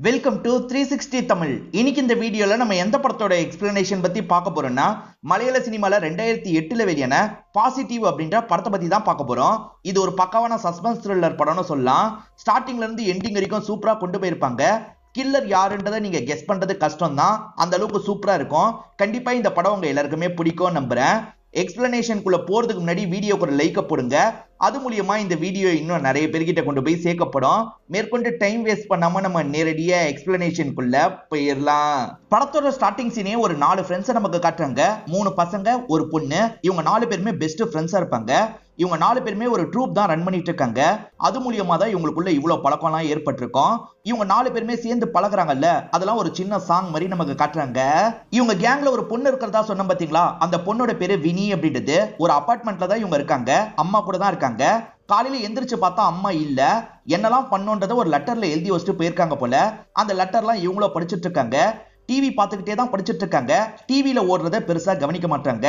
Welcome to 360 Tamil. இன்னைக்கு இந்த வீடியோல நம்ம எந்த படத்தோட எக்ஸ்பிளனேஷன் பத்தி பார்க்க போறோம்னா, மலையாள சினிமால 2008ல வெளியான பாசிட்டிவ் அப்படின்ற படத்தை பத்தி தான் பார்க்க போறோம். இது ஒரு பக்காவான சஸ்பென்ஸ் த்ரில்லர் படம்னு சொல்லலாம். ஸ்டார்டிங்ல இருந்து எண்டிங் வரைக்கும் சூப்பரா கொண்டு போயிருப்பாங்க. கில்லர் யாருன்றதை நீங்க கெஸ் பண்றது கஷ்டம் தான், அந்த அளவுக்கு சூப்பரா இருக்கும். கண்டிப்பா இந்த படம் உங்க எல்லாருக்குமே பிடிக்கும் நம்புறேன். எக்ஸ்பிளனேஷனுக்குள்ள போறதுக்கு முன்னாடி வீடியோக்கு ஒரு லைக் போடுங்க. அது மூலியமா இந்த வீடியோ இன்னும் நிறைய பேர்கிட்ட கொண்டு போய் சேர்க்கப்படும். மேற்கொண்டு டைம் வேஸ்ட் பண்ணாம நம்ம நேரடியா எக்ஸ்பிளனேஷனுக்குள்ள போயிடலாம். படத்தோட ஸ்டார்டிங் சீனே ஒரு 4 ஃப்ரெண்ட்ஸை நமக்கு காட்டுறாங்க. 3 பசங்க ஒரு பொண்ணு. இவங்க 4 பேருமே பெஸ்ட் ஃப்ரெண்ட்ஸா இருப்பாங்க. இவங்க 4 பேருமே ஒரு ட்ரூப் தான் ரன் பண்ணிட்டு இருக்காங்க. அது மூலியமா தான் இவங்களுக்குள்ள இவ்வளவு பழக்கம்லாம் ஏற்பட்டிருக்கும். இவங்க 4 பேருமே சேர்ந்து பழகுறாங்கல்ல, அதெல்லாம் ஒரு சின்ன சாங் மாதிரி நமக்கு காட்டுறாங்க. இவங்க கேங்ல ஒரு பொண்ணு இருக்கிறதா சொன்ன பாத்தீங்களா, அந்த பொண்ணோட பேரு வினி அப்படின்றது. ஒரு அபார்ட்மெண்ட்ல தான் இவங்க இருக்காங்க. அம்மா கூட தான் இருக்காங்க. காலையில எந்திரிச்சு பார்த்தா அம்மா இல்ல. என்னெல்லாம் பண்ணோன்றத ஒரு லெட்டர்ல எழுதி வச்சுட்டு போயிருக்காங்க போல. அந்த லெட்டர்லாம் இவங்களும் படிச்சுட்டு இருக்காங்க. டிவி பார்த்துக்கிட்டே தான் படிச்சுட்டு இருக்காங்க. டிவியில ஓடுறத பெருசா கவனிக்க மாட்டாங்க.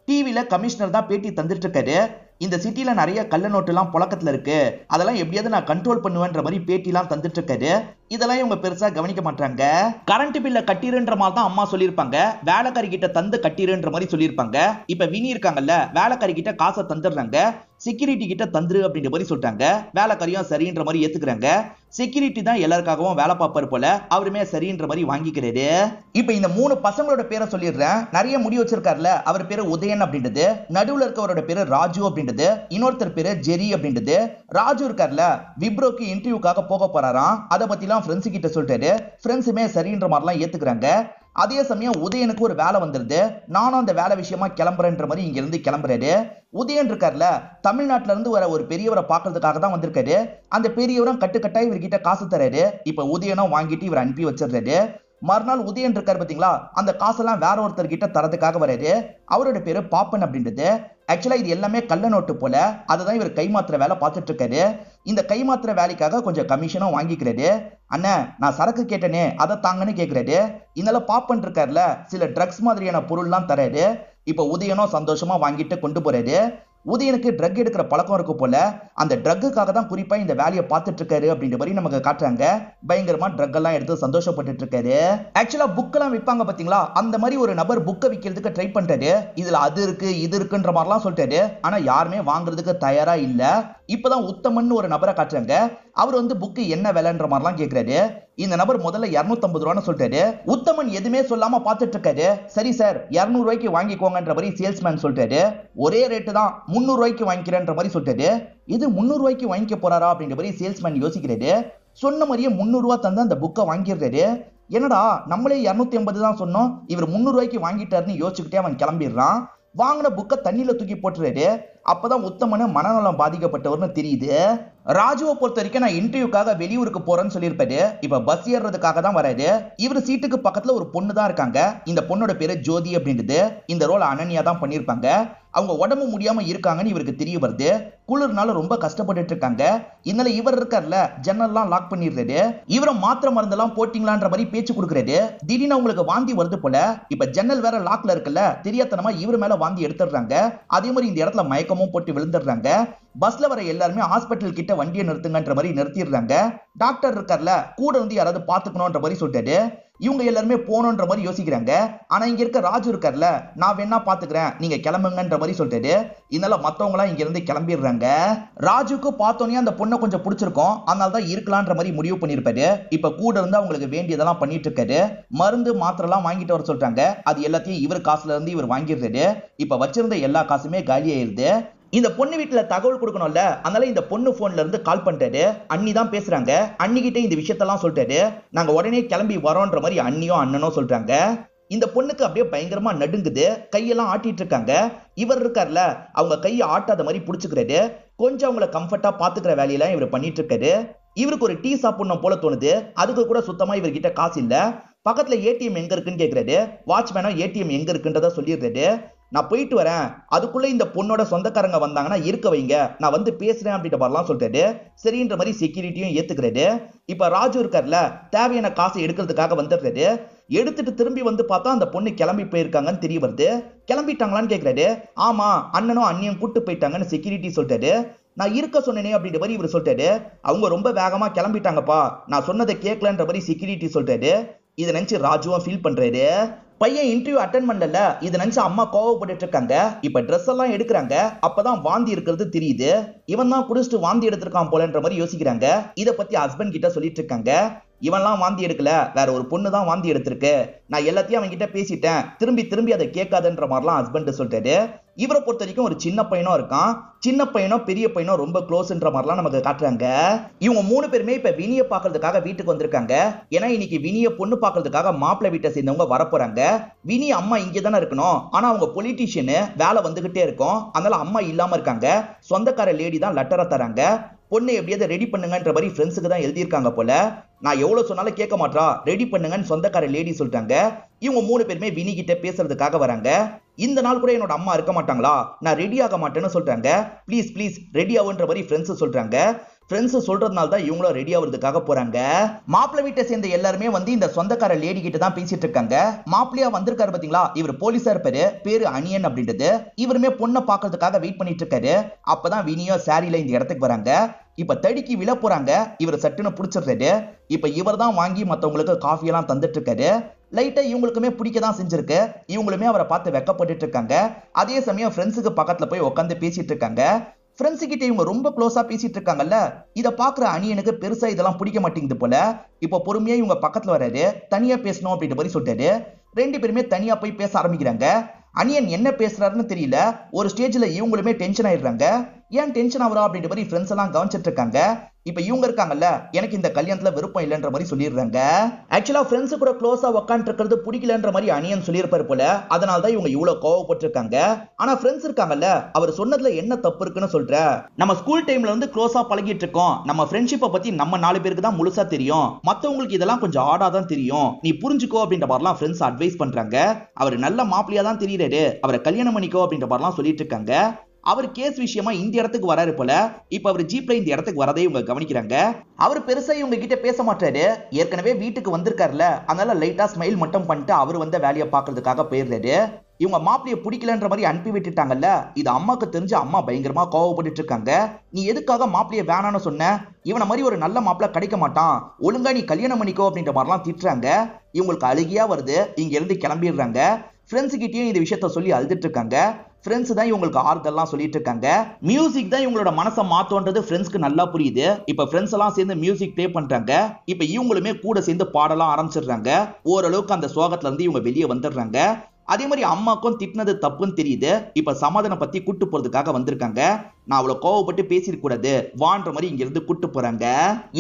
டிவில கமிஷனர் தான் பேட்டி தந்துட்டு இருக்காரு. இந்த சிட்டில நிறைய கள்ள நோட்டு எல்லாம் புழக்கத்துல இருக்கு, அதெல்லாம் எப்படியாவது நான் கண்ட்ரோல் பண்ணுவேன்ற மாதிரி பேட்டி எல்லாம் தந்துட்டு இருக்காரு. இதெல்லாம் இவங்க பெருசா கவனிக்க மாட்டாங்க. கரண்ட் பில்ல கட்டிருன்ற மாதிரி தான் அம்மா சொல்லியிருப்பாங்க. வேலைக்காரி கிட்ட தந்து கட்டிருன்ற மாதிரி சொல்லியிருப்பாங்க. இப்ப வினி இருக்காங்கல்ல, வேலைக்காரி கிட்ட காசை தந்துடுறாங்க. செக்யூரிட்டி கிட்ட தந்துரு அப்படின்ற மாதிரி சொல்லிட்டாங்க. வேலைக்காரியும் சரின்ற மாதிரி ஏத்துக்கிறாங்க. செக்யூரிட்டி தான் எல்லாருக்காகவும் வேலை பார்ப்பாரு போல, அவருமே சரின்ற மாதிரி வாங்கிக்கிறாரு. இப்ப இந்த 3 பசங்களோட பேரை சொல்லிடுறேன். நிறைய முடி வச்சிருக்காருல, அவர் பேரு உதயன் அப்படின்றது. நடுவுல இருக்கவரோட பேரு ராஜு அப்படின்றது. இன்னொருத்தர் பேரு ஜெரி அப்படின்றது. ராஜு இருக்காருல, விப்ரோக்கு இன்டர்வியூக்காக போக போறாராம். அதை பத்தி எல்லாம் ஃப்ரெண்ட்ஸ் கிட்ட சொல்லிட்டாரு. ஃப்ரெண்ட்ஸுமே சரின்ற மாதிரிலாம் ஏத்துக்கிறாங்க. அதே சமயம் உதயனுக்கு ஒரு வேலை வந்துருது. நானும் அந்த வேலை விஷயமா கிளம்புறேன்ற மாதிரி இங்க இருந்து கிளம்புறாரு. உதயன் இருக்காருல, தமிழ்நாட்டுல இருந்து வர ஒரு பெரியவரை பாக்குறதுக்காக தான் வந்திருக்காரு. அந்த பெரியவரும் கட்டுக்கட்டாய் இவர்கிட்ட காசு தராரு. இப்ப உதயனும் வாங்கிட்டு இவர் அனுப்பி வச்சிடுறாரு. மறுநாள் உதயன் இருக்காரு பாத்தீங்களா, அந்த காசெல்லாம் வேற ஒருத்தர் கிட்ட தரதுக்காக வராரு. அவரோட பேரு பாப்பன் அப்படின்றது. ஆக்சுவலா இது எல்லாமே கள்ள நோட்டு போல, அதுதான் இவர் கைமாத்திர வேலை பார்த்துட்டு இருக்காரு. இந்த கைமாத்திர வேலைக்காக கொஞ்சம் கமிஷனும் வாங்கிக்கிறாரு. அண்ணா, நான் சரக்கு கேட்டனே அதை தாங்கன்னு கேட்கிறாரு. இதனால பாப்பன் இருக்காருல, சில ட்ரக்ஸ் மாதிரியான பொருள்லாம் தராரு. இப்ப உதயனும் சந்தோஷமா வாங்கிட்டு கொண்டு போறாரு. உதயனுக்கு ட்ரக் எடுக்கிற பழக்கம் இருக்கு போல, அந்த ட்ரக்குக்காக தான் குறிப்பா இந்த வேலையை பார்த்துட்டு இருக்காரு அப்படின்ற மாதிரி நமக்கு காட்டுறாங்க. பயங்கரமா ட்ரக் எல்லாம் எடுத்து சந்தோஷப்பட்டு இருக்காரு. ஆக்சுவலா புக் எல்லாம் விற்பாங்க பாத்தீங்களா, அந்த மாதிரி ஒரு நபர் புக்கை விற்கிறதுக்கு ட்ரை பண்றாரு. இதுல அது இருக்கு இது இருக்குன்ற மாதிரிலாம் சொல்லிட்டாரு. ஆனா யாருமே வாங்குறதுக்கு தயாரா இல்ல. இப்பதான் உத்தமன் ஒரு நபரை காட்டுறாங்க. அவர் வந்து புக்கு என்ன விலைன்ற மாதிரிலாம் கேட்கிறாரு. இந்த நபர் முதல்ல 250 ரூபான்னு சொல்லிட்டாரு. உத்தமன் எதுவுமே சொல்லாம பார்த்துட்டு இருக்காரு. சரி சார், 200 ரூபாய்க்கு வாங்கிக்கோங்கன்ற மாதிரி சேல்ஸ்மேன் சொல்லிட்டாரு. ஒரே ரேட்டு தான், 300 ரூபாய்க்கு வாங்கிக்கிறேன்ற மாதிரி சொல்லிட்டாரு. இது 300 ரூபாய்க்கு வாங்கிக்க போறாரா அப்படின்ற மாதிரி சேல்ஸ்மேன் யோசிக்கிறாரு. சொன்ன மாதிரியே 300 ரூபாய் தந்து அந்த புக்கை வாங்கிடுறாரு. என்னடா, நம்மளே 250 தான் சொன்னோம், இவர் 300 ரூபாய்க்கு வாங்கிட்டாருன்னு யோசிச்சுக்கிட்டே அவன் கிளம்பிடுறான். வாங்கின புக்கை தண்ணியில தூக்கி போட்டுறாரு. அப்பதான் உத்தமனு மனநலம் பாதிக்கப்பட்டவர்னு தெரியுது. ராஜுவை பொறுத்த வரைக்கும் நான் இன்டர்வியூக்காக வெளியூருக்கு போறேன்னு சொல்லியிருப்பாரு. இப்ப பஸ் ஏறுறதுக்காக தான் வராது. இவர் சீட்டுக்கு பக்கத்துல ஒரு பொண்ணு தான் இருக்காங்க. இந்த பொண்ணோட பேரு ஜோதி அப்படின்றது. இந்த ரோல் அனன்யா தான் பண்ணிருப்பாங்க. அவங்க உடம்பு முடியாம இருக்காங்கன்னு இவருக்கு தெரிய வருது. குளிர்னால ரொம்ப கஷ்டப்பட்டு இருக்காங்க. இதனால இவர் இருக்கார்ல, ஜன்னல்லாம் லாக் பண்ணிடுறாரு. இவரை மாத்திரை மருந்தெல்லாம் போட்டீங்களான்ற மாதிரி பேச்சு கொடுக்குறாரு. திடீர்னு உங்களுக்கு வாந்தி வருது போல. இப்ப ஜன்னல் வேற லாக்ல இருக்குல்ல, தெரியாதனமா இவர் மேல வாந்தி எடுத்துடுறாங்க. அதே மாதிரி இந்த இடத்துல மயக்கமும் போட்டு விழுந்துடுறாங்க. பஸ்ல வர எல்லாருமே ஹாஸ்பிட்டல் கிட்ட வண்டியை நிறுத்துங்கன்ற மாதிரி நிறுத்திடுறாங்க. டாக்டர் இருக்கார்ல, கூட வந்து யாராவது பாத்துக்கணும்ன்ற மாதிரி சொல்லிட்டாரு. இவங்க எல்லாருமே போனோன்ற மாதிரி யோசிக்கிறாங்க. ஆனா இங்க இருக்க ராஜு இருக்கார்ல, நான் வேணா பாத்துக்கிறேன், நீங்க கிளம்புங்கன்ற மாதிரி சொல்லிட்டாரு. இதனால மத்தவங்க எல்லாம் இங்க இருந்து கிளம்பிடுறாங்க. ராஜுக்கு பார்த்தோன்னே அந்த பொண்ணை கொஞ்சம் பிடிச்சிருக்கும், அதனால தான் இருக்கலான்ற மாதிரி முடிவு பண்ணிருப்பாரு. இப்ப கூட இருந்து அவங்களுக்கு வேண்டியதெல்லாம் பண்ணிட்டு இருக்காரு. மருந்து மாத்திரை எல்லாம் வாங்கிட்டு வர சொல்றாங்க. அது எல்லாத்தையும் இவர் காசுல இருந்து இவர் வாங்கிடுறாரு. இப்ப வச்சிருந்த எல்லா காசுமே காலி ஆயிருது. இந்த பொண்ணு வீட்டுல தகவல் கொடுக்கணும்ல, அதனால இந்த பொண்ணு போன்ல இருந்து கால் பண்ணிட்டாரு. அண்ணி தான் பேசுறாங்க. அண்ணிகிட்ட இந்த விஷயத்தெல்லாம் சொல்லிட்டாரு. நாங்க உடனே கிளம்பி வரோன்ற மாதிரி அண்ணியும் அண்ணனும் சொல்றாங்க. இந்த பொண்ணுக்கு அப்படியே பயங்கரமா நடுங்குது. கையெல்லாம் ஆட்டிட்டு இருக்காங்க. இவர் இருக்கார்ல, அவங்க கையை ஆட்டாத மாதிரி புடிச்சுக்கிறாரு. கொஞ்சம் அவங்கள கம்ஃபர்ட்டா பாத்துக்கிற வேலையெல்லாம் இவர் பண்ணிட்டு இருக்காரு. இவருக்கு ஒரு டீ சாப்பிடணும் போல தோணுது. அதுக்கு கூட சுத்தமா இவர்கிட்ட காசு இல்ல. பக்கத்துல ஏடிஎம் எங்க இருக்குன்னு கேக்குறாரு. வாட்ச்மேனும் ஏடிஎம் எங்க இருக்குன்றத சொல்லிடுறாரு. நான் போயிட்டு வரேன், அதுக்குள்ள இந்த பொண்ணோட சொந்தக்காரங்க வந்தாங்கன்னா இருக்க வைங்க, நான் வந்து பேசுறேன் அப்படின்ற மாதிரிலாம் சொல்லிட்டாரு. சரின்ற மாதிரி செக்யூரிட்டியும் ஏத்துக்கிறாரு. இப்ப ராஜு இருக்கார்ல, தேவையான காசை எடுக்கிறதுக்காக வந்துடுறாரு. எடுத்துட்டு திரும்பி வந்து பார்த்தா அந்த பொண்ணு கிளம்பி போயிருக்காங்கன்னு தெரிய வருது. கிளம்பிட்டாங்களான்னு கேட்கிறாரு. ஆமா, அண்ணனும் அண்ணியும் கூட்டு போயிட்டாங்கன்னு செக்யூரிட்டி சொல்லிட்டாரு. நான் இருக்க சொன்னேனே அப்படின்ற மாதிரி இவர் சொல்லிட்டாரு. அவங்க ரொம்ப வேகமா கிளம்பிட்டாங்கப்பா, நான் சொன்னதை கேட்கலன்ற மாதிரி செக்யூரிட்டி சொல்லிட்டாரு. இதை நினைச்சு ராஜுவும் ஃபீல் பண்றாரு. பையன் இன்டர்வியூ அட்டென்ட் பண்ணல, இதை நினைச்சு அம்மா கோவப்பட்டு இருக்காங்க. இப்ப ட்ரெஸ் எல்லாம் எடுக்கிறாங்க. அப்பதான் வாந்தி இருக்கிறது தெரியுது. இவன் தான் குடிச்சிட்டு வாந்தி எடுத்திருக்கான் போலன்ற மாதிரி யோசிக்கிறாங்க. இத பத்தி ஹஸ்பண்ட் கிட்ட சொல்லிட்டு இருக்காங்க. இவன்லாம் வாந்தி எடுக்கல, வேற ஒரு பொண்ணு தான் வாந்தி எடுத்திருக்கு. நான் எல்லாத்தையும் அவன் கிட்ட பேசிட்டேன், திரும்பி திரும்பி அதை கேட்காதன்ற மாதிரிலாம் ஹஸ்பண்ட் சொல்லிட்டாரு. இவரை பொறுத்த வரைக்கும் ஒரு சின்ன பையனும் இருக்கான். சின்ன பையனும் பெரிய பையனும் ரொம்ப க்ளோஸ்ன்ற மாதிரிலாம் நமக்கு காட்டுறாங்க. இவங்க 3 பேருமே இப்ப வினிய பாக்குறதுக்காக வீட்டுக்கு வந்திருக்காங்க. ஏன்னா இன்னைக்கு வினிய பொண்ணு பாக்குறதுக்காக மாப்பிள்ளை வீட்டை சேர்ந்தவங்க வரப்போறாங்க. வினி அம்மா இங்கே தானே இருக்கணும், ஆனா அவங்க பொலிட்டீஷியனு வேலை வந்துகிட்டே இருக்கும். அதனால அம்மா இல்லாம இருக்காங்க. சொந்தக்கார லேடி தான் லெட்டரை தராங்க. பொண்ணு எப்படியாவது ரெடி பண்ணுங்கன்ற மாதிரி ஃப்ரெண்ட்ஸுக்கு தான் எழுதியிருக்காங்க போல. நான் எவ்வளவு சொன்னாலும் கேட்க மாட்டா, ரெடி பண்ணுங்கன்னு சொந்தக்கார லேடி சொல்லிட்டாங்க. இவங்க 3 பேருமே வினி கிட்ட பேசுறதுக்காக வராங்க. இந்த நாள் கூட என்னோட அம்மா இருக்க மாட்டாங்களா, நான் ரெடி ஆக மாட்டேன்னு சொல்றாங்க. ப்ளீஸ் ப்ளீஸ் ரெடி ஆகுன்ற மாதிரி ஃப்ரெண்ட்ஸ் சொல்றாங்க. ஃப்ரெண்ட்ஸ் சொல்றதுனால தான் இவங்களும் ரெடி ஆகிறதுக்காக போறாங்க. மாப்பிள்ளை வீட்டை சேர்ந்த எல்லாருமே வந்து இந்த சொந்தக்கார லேடி கிட்ட தான் பேசிட்டு இருக்காங்க. மாப்பிள்ளையா வந்திருக்காரு பாத்தீங்களா, இவர் போலீஸா இருப்பாரு, பேரு அனியன் அப்படின்றது. இவருமே பொண்ணை பாக்குறதுக்காக வெயிட் பண்ணிட்டு இருக்காரு. அப்பதான் வினியோ சாரியில இந்த இடத்துக்கு வராங்க. இப்ப தடிக்கு விழ போறாங்க. இவர் சட்டுன்னு பிடிச்சிடுறாரு. இப்ப இவர் தான் வாங்கி மத்தவங்களுக்கு காஃபி எல்லாம் தந்துட்டு இருக்காரு. லைட்டா இவங்களுக்குமே பிடிக்க தான் செஞ்சிருக்கு. இவங்களுமே அவரை பார்த்து வெக்கப்பட்டு இருக்காங்க. அதே சமயம் ஃப்ரெண்ட்ஸுக்கு பக்கத்துல போய் உட்காந்து பேசிட்டு இருக்காங்க. ஃப்ரெண்ட்ஸ் கிட்ட இவங்க ரொம்ப க்ளோஸா பேசிட்டு இருக்காங்கல்ல, இத பாக்குற அனியனுக்கு பெருசா இதெல்லாம் பிடிக்க மாட்டேங்குது போல. இப்ப பொறுமையா இவங்க பக்கத்துல வராரு. தனியா பேசணும் அப்படின்ற மாதிரி சொல்லிட்டாரு. 2 பேருமே தனியா போய் பேச ஆரம்பிக்கிறாங்க. அனியன் என்ன பேசுறாருன்னு தெரியல. ஒரு ஸ்டேஜ்ல இவங்களுமே டென்ஷன் ஆயிடுறாங்க. ஏன் டென்ஷன் ஆகுறா அப்படின்ற மாதிரி ஃப்ரெண்ட்ஸ் எல்லாம் கவனிச்சிட்டு இருக்காங்க. இப்ப இவங்க இருக்காங்கல்ல, எனக்கு இந்த கல்யாணத்துல விருப்பம் இல்லைன்ற மாதிரி சொல்லிடுறாங்க. ஆக்சுவலா ஃப்ரெண்ட்ஸ் கூட க்ளோஸா உட்காந்து இருக்கிறது பிடிக்கலன்ற மாதிரி அனியன் சொல்லியிருப்பாரு போல. அதனால தான் இவங்க இவ்வளவு கோவப்பட்டு இருக்காங்க. ஆனா ஃப்ரெண்ட்ஸ் இருக்காங்கல்ல, அவர் சொன்னதுல என்ன தப்பு இருக்குன்னு சொல்ற. நம்ம ஸ்கூல் டைம்ல வந்து க்ளோஸா பழகிட்டு இருக்கோம். நம்ம ஃப்ரெண்ட்ஷிப்பை பத்தி நம்ம 4 பேருக்கு தான் முழுசா தெரியும். மத்தவங்களுக்கு இதெல்லாம் கொஞ்சம் ஆடா தான் தெரியும். நீ புரிஞ்சுக்கோ அப்படின்ற மாதிரிலாம் ஃப்ரெண்ட்ஸ் அட்வைஸ் பண்றாங்க. அவர் நல்ல மாப்பிள்ளையா தான் தெரியுறாரு, அவரை கல்யாணம் பண்ணிக்கோ அப்படின்ற மாதிரிலாம் சொல்லிட்டு இருக்காங்க. அவர் கேஸ் விஷயமா இந்த இடத்துக்கு வராரு போல. இப்ப அவர் ஜீப்ல இந்த இடத்துக்கு வரதை இவங்க கவனிக்கிறாங்க. அவர் பெருசா இவங்க கிட்ட பேச மாட்டாரு. ஏற்கனவே வீட்டுக்கு வந்திருக்காருல, அதனால லைட்டா ஸ்மைல் மட்டும் பண்ணிட்டு அவர் வந்த வேலையை பாக்குறதுக்காக போயிடுறாரு. இவங்க மாப்பிளைய பிடிக்கலன்ற மாதிரி அனுப்பி விட்டுட்டாங்கல்ல, இது அம்மாக்கு தெரிஞ்சு அம்மா பயங்கரமா கோவப்பட்டு இருக்காங்க. நீ எதுக்காக மாப்பிளைய வேணான்னு சொன்ன, இவனை மாதிரி ஒரு நல்ல மாப்பிளை கிடைக்க மாட்டான், ஒழுங்கா நீ கல்யாணம் பண்ணிக்கோ அப்படின்ற மாதிரிலாம் திட்டுறாங்க. இவங்களுக்கு அழுகியா வருது. இங்க இருந்து கிளம்பிடுறாங்க. ஃப்ரெண்ட்ஸ் கிட்டயும் இந்த விஷயத்த சொல்லி அழுதுட்டு இருக்காங்க. ஃப்ரெண்ட்ஸ் தான் இவங்களுக்கு ஆறுதல்லாம் சொல்லிட்டு இருக்காங்க. மியூசிக் தான் இவங்களோட மனசை மாத்தோன்றது ஃப்ரெண்ட்ஸ்க்கு நல்லா புரியுது. இப்ப ஃப்ரெண்ட்ஸ் எல்லாம் சேர்ந்து மியூசிக் ப்ளே பண்றாங்க. இப்ப இவங்களுமே கூட சேர்ந்து பாடலாம் ஆரம்பிச்சிடுறாங்க. ஓரளவுக்கு அந்த சோகத்துல இருந்து இவங்க வெளியே வந்துடுறாங்க. அதே மாதிரி அம்மாக்கும் திட்டினது தப்புன்னு தெரியுது. இப்ப சமாதானம் பத்தி கூட்டு போறதுக்காக வந்திருக்காங்க. நான் அவளை கோவப்பட்டு பேசிருக்க கூடாது வான்ற மாதிரி இங்க இருந்து கூட்டு போறாங்க.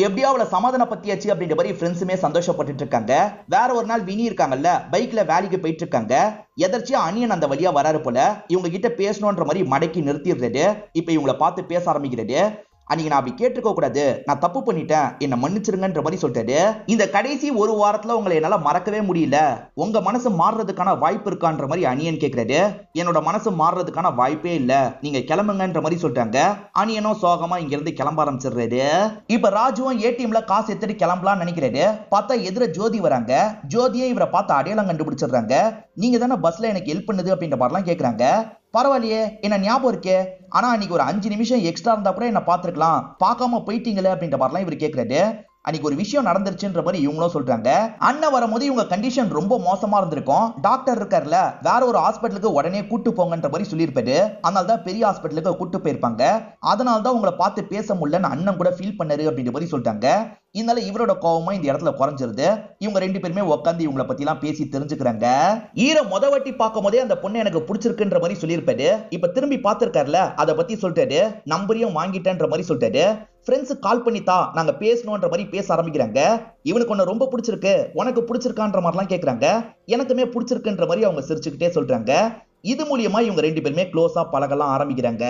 எப்படியோ அவளை சமாதான பத்தியாச்சு அப்படின்ற மாதிரி ஃப்ரெண்ட்ஸுமே சந்தோஷப்பட்டு இருக்காங்க. வேற ஒரு நாள் வினி இருக்காங்கல்ல, பைக்ல வேலைக்கு போயிட்டு இருக்காங்க. எதர்ச்சியா அனியன் அந்த வழியா வராரு போல. இவங்க கிட்ட பேசணும்ன்ற மாதிரி மடக்கி நிறுத்திடுறாரு. இப்ப இவங்களை பார்த்து பேச ஆரம்பிக்கிறாரு. அன்னைக்கு நான் அப்படி கேட்டுக்க கூடாது, நான் தப்பு பண்ணிட்டேன், என்ன மன்னிச்சிருங்கன்ற மாதிரி சொல்லிட்டாரு. இந்த கடைசி ஒரு வாரத்துல உங்களை என்னால மறக்கவே முடியல, உங்க மனசு மாறுறதுக்கான வாய்ப்பு இருக்கான்ற மாதிரி அனியன் கேட்கிறாரு. என்னோட மனசு மாறுறதுக்கான வாய்ப்பே இல்ல, நீங்க கிளம்புங்கன்ற மாதிரி சொல்றாங்க. அனியனும் சோகமா இங்க இருந்து கிளம்ப ஆரம்பிச்சிடுறாரு. இப்ப ராஜுவும் ஏடிஎம்ல காசு எடுத்துட்டு கிளம்பலாம்னு நினைக்கிறாரு. பார்த்தா எதிர ஜோதி வராங்க. ஜோதியை இவரை பார்த்து அடையாளம் கண்டுபிடிச்சிடுறாங்க. நீங்க தானே பஸ்ல எனக்கு ஹெல்ப் பண்ணுது அப்படின்ற மாதிரிலாம் கேட்கறாங்க. பரவாயில்லையே, என்ன ஞாபகம் இருக்கே, ஆனா அன்னைக்கு ஒரு 5 நிமிஷம் எக்ஸ்ட்ரா இருந்தா கூட என்ன பாத்துருக்கலாம், பார்க்காம போயிட்டீங்களே அப்படின்ற மாதிரிலாம் இவர் கேட்கிறாரு. அன்னைக்கு ஒரு விஷயம் நடந்துருச்சுன்ற மாதிரி இவங்களும் சொல்றாங்க. அண்ணன் வரும்போது இவங்க கண்டிஷன் ரொம்ப மோசமா இருந்திருக்கும். டாக்டர் இருக்காருல, வேற ஒரு ஹாஸ்பிட்டலுக்கு உடனே கூட்டு போங்கன்ற மாதிரி சொல்லியிருப்பாரு. அதனால தான் பெரிய ஹாஸ்பிட்டலுக்கு கூட்டு போயிருப்பாங்க. அதனால தான் உங்களை பார்த்து பேச முடியலன்னு அண்ணன் கூட ஃபீல் பண்ணாரு அப்படின்ற மாதிரி சொல்லிட்டாங்க. இதனால இவரோட கோவமா இந்த இடத்துல குறைஞ்சிருது. இவங்க 2 பேருமே உட்காந்து இவங்களை பத்தி எல்லாம் பேசி தெரிஞ்சுக்கிறாங்க. முத வாட்டி பார்க்கும் போதே அந்த பொண்ணு எனக்கு பிடிச்சிருக்குன்ற மாதிரி சொல்லியிருப்பாரு. இப்ப திரும்பி பார்த்திருக்காருல, அதை பத்தி சொல்லிட்டாரு. நம்பரையும் வாங்கிட்டேன்ற மாதிரி சொல்லிட்டாரு. ஃப்ரெண்ட்ஸ் கால் பண்ணித்தா, நாங்க பேசணும்ன்ற மாதிரி பேச ஆரம்பிக்கிறாங்க. இவனுக்கு ஒன்னு ரொம்ப பிடிச்சிருக்கு, உனக்கு பிடிச்சிருக்கான்ற மாதிரிலாம் கேட்கறாங்க. எனக்குமே பிடிச்சிருக்குன்ற மாதிரி அவங்க சிரிச்சுக்கிட்டே சொல்றாங்க. இது மூலியமா இவங்க 2 பேருமே க்ளோஸா பழகலாம் ஆரம்பிக்கிறாங்க.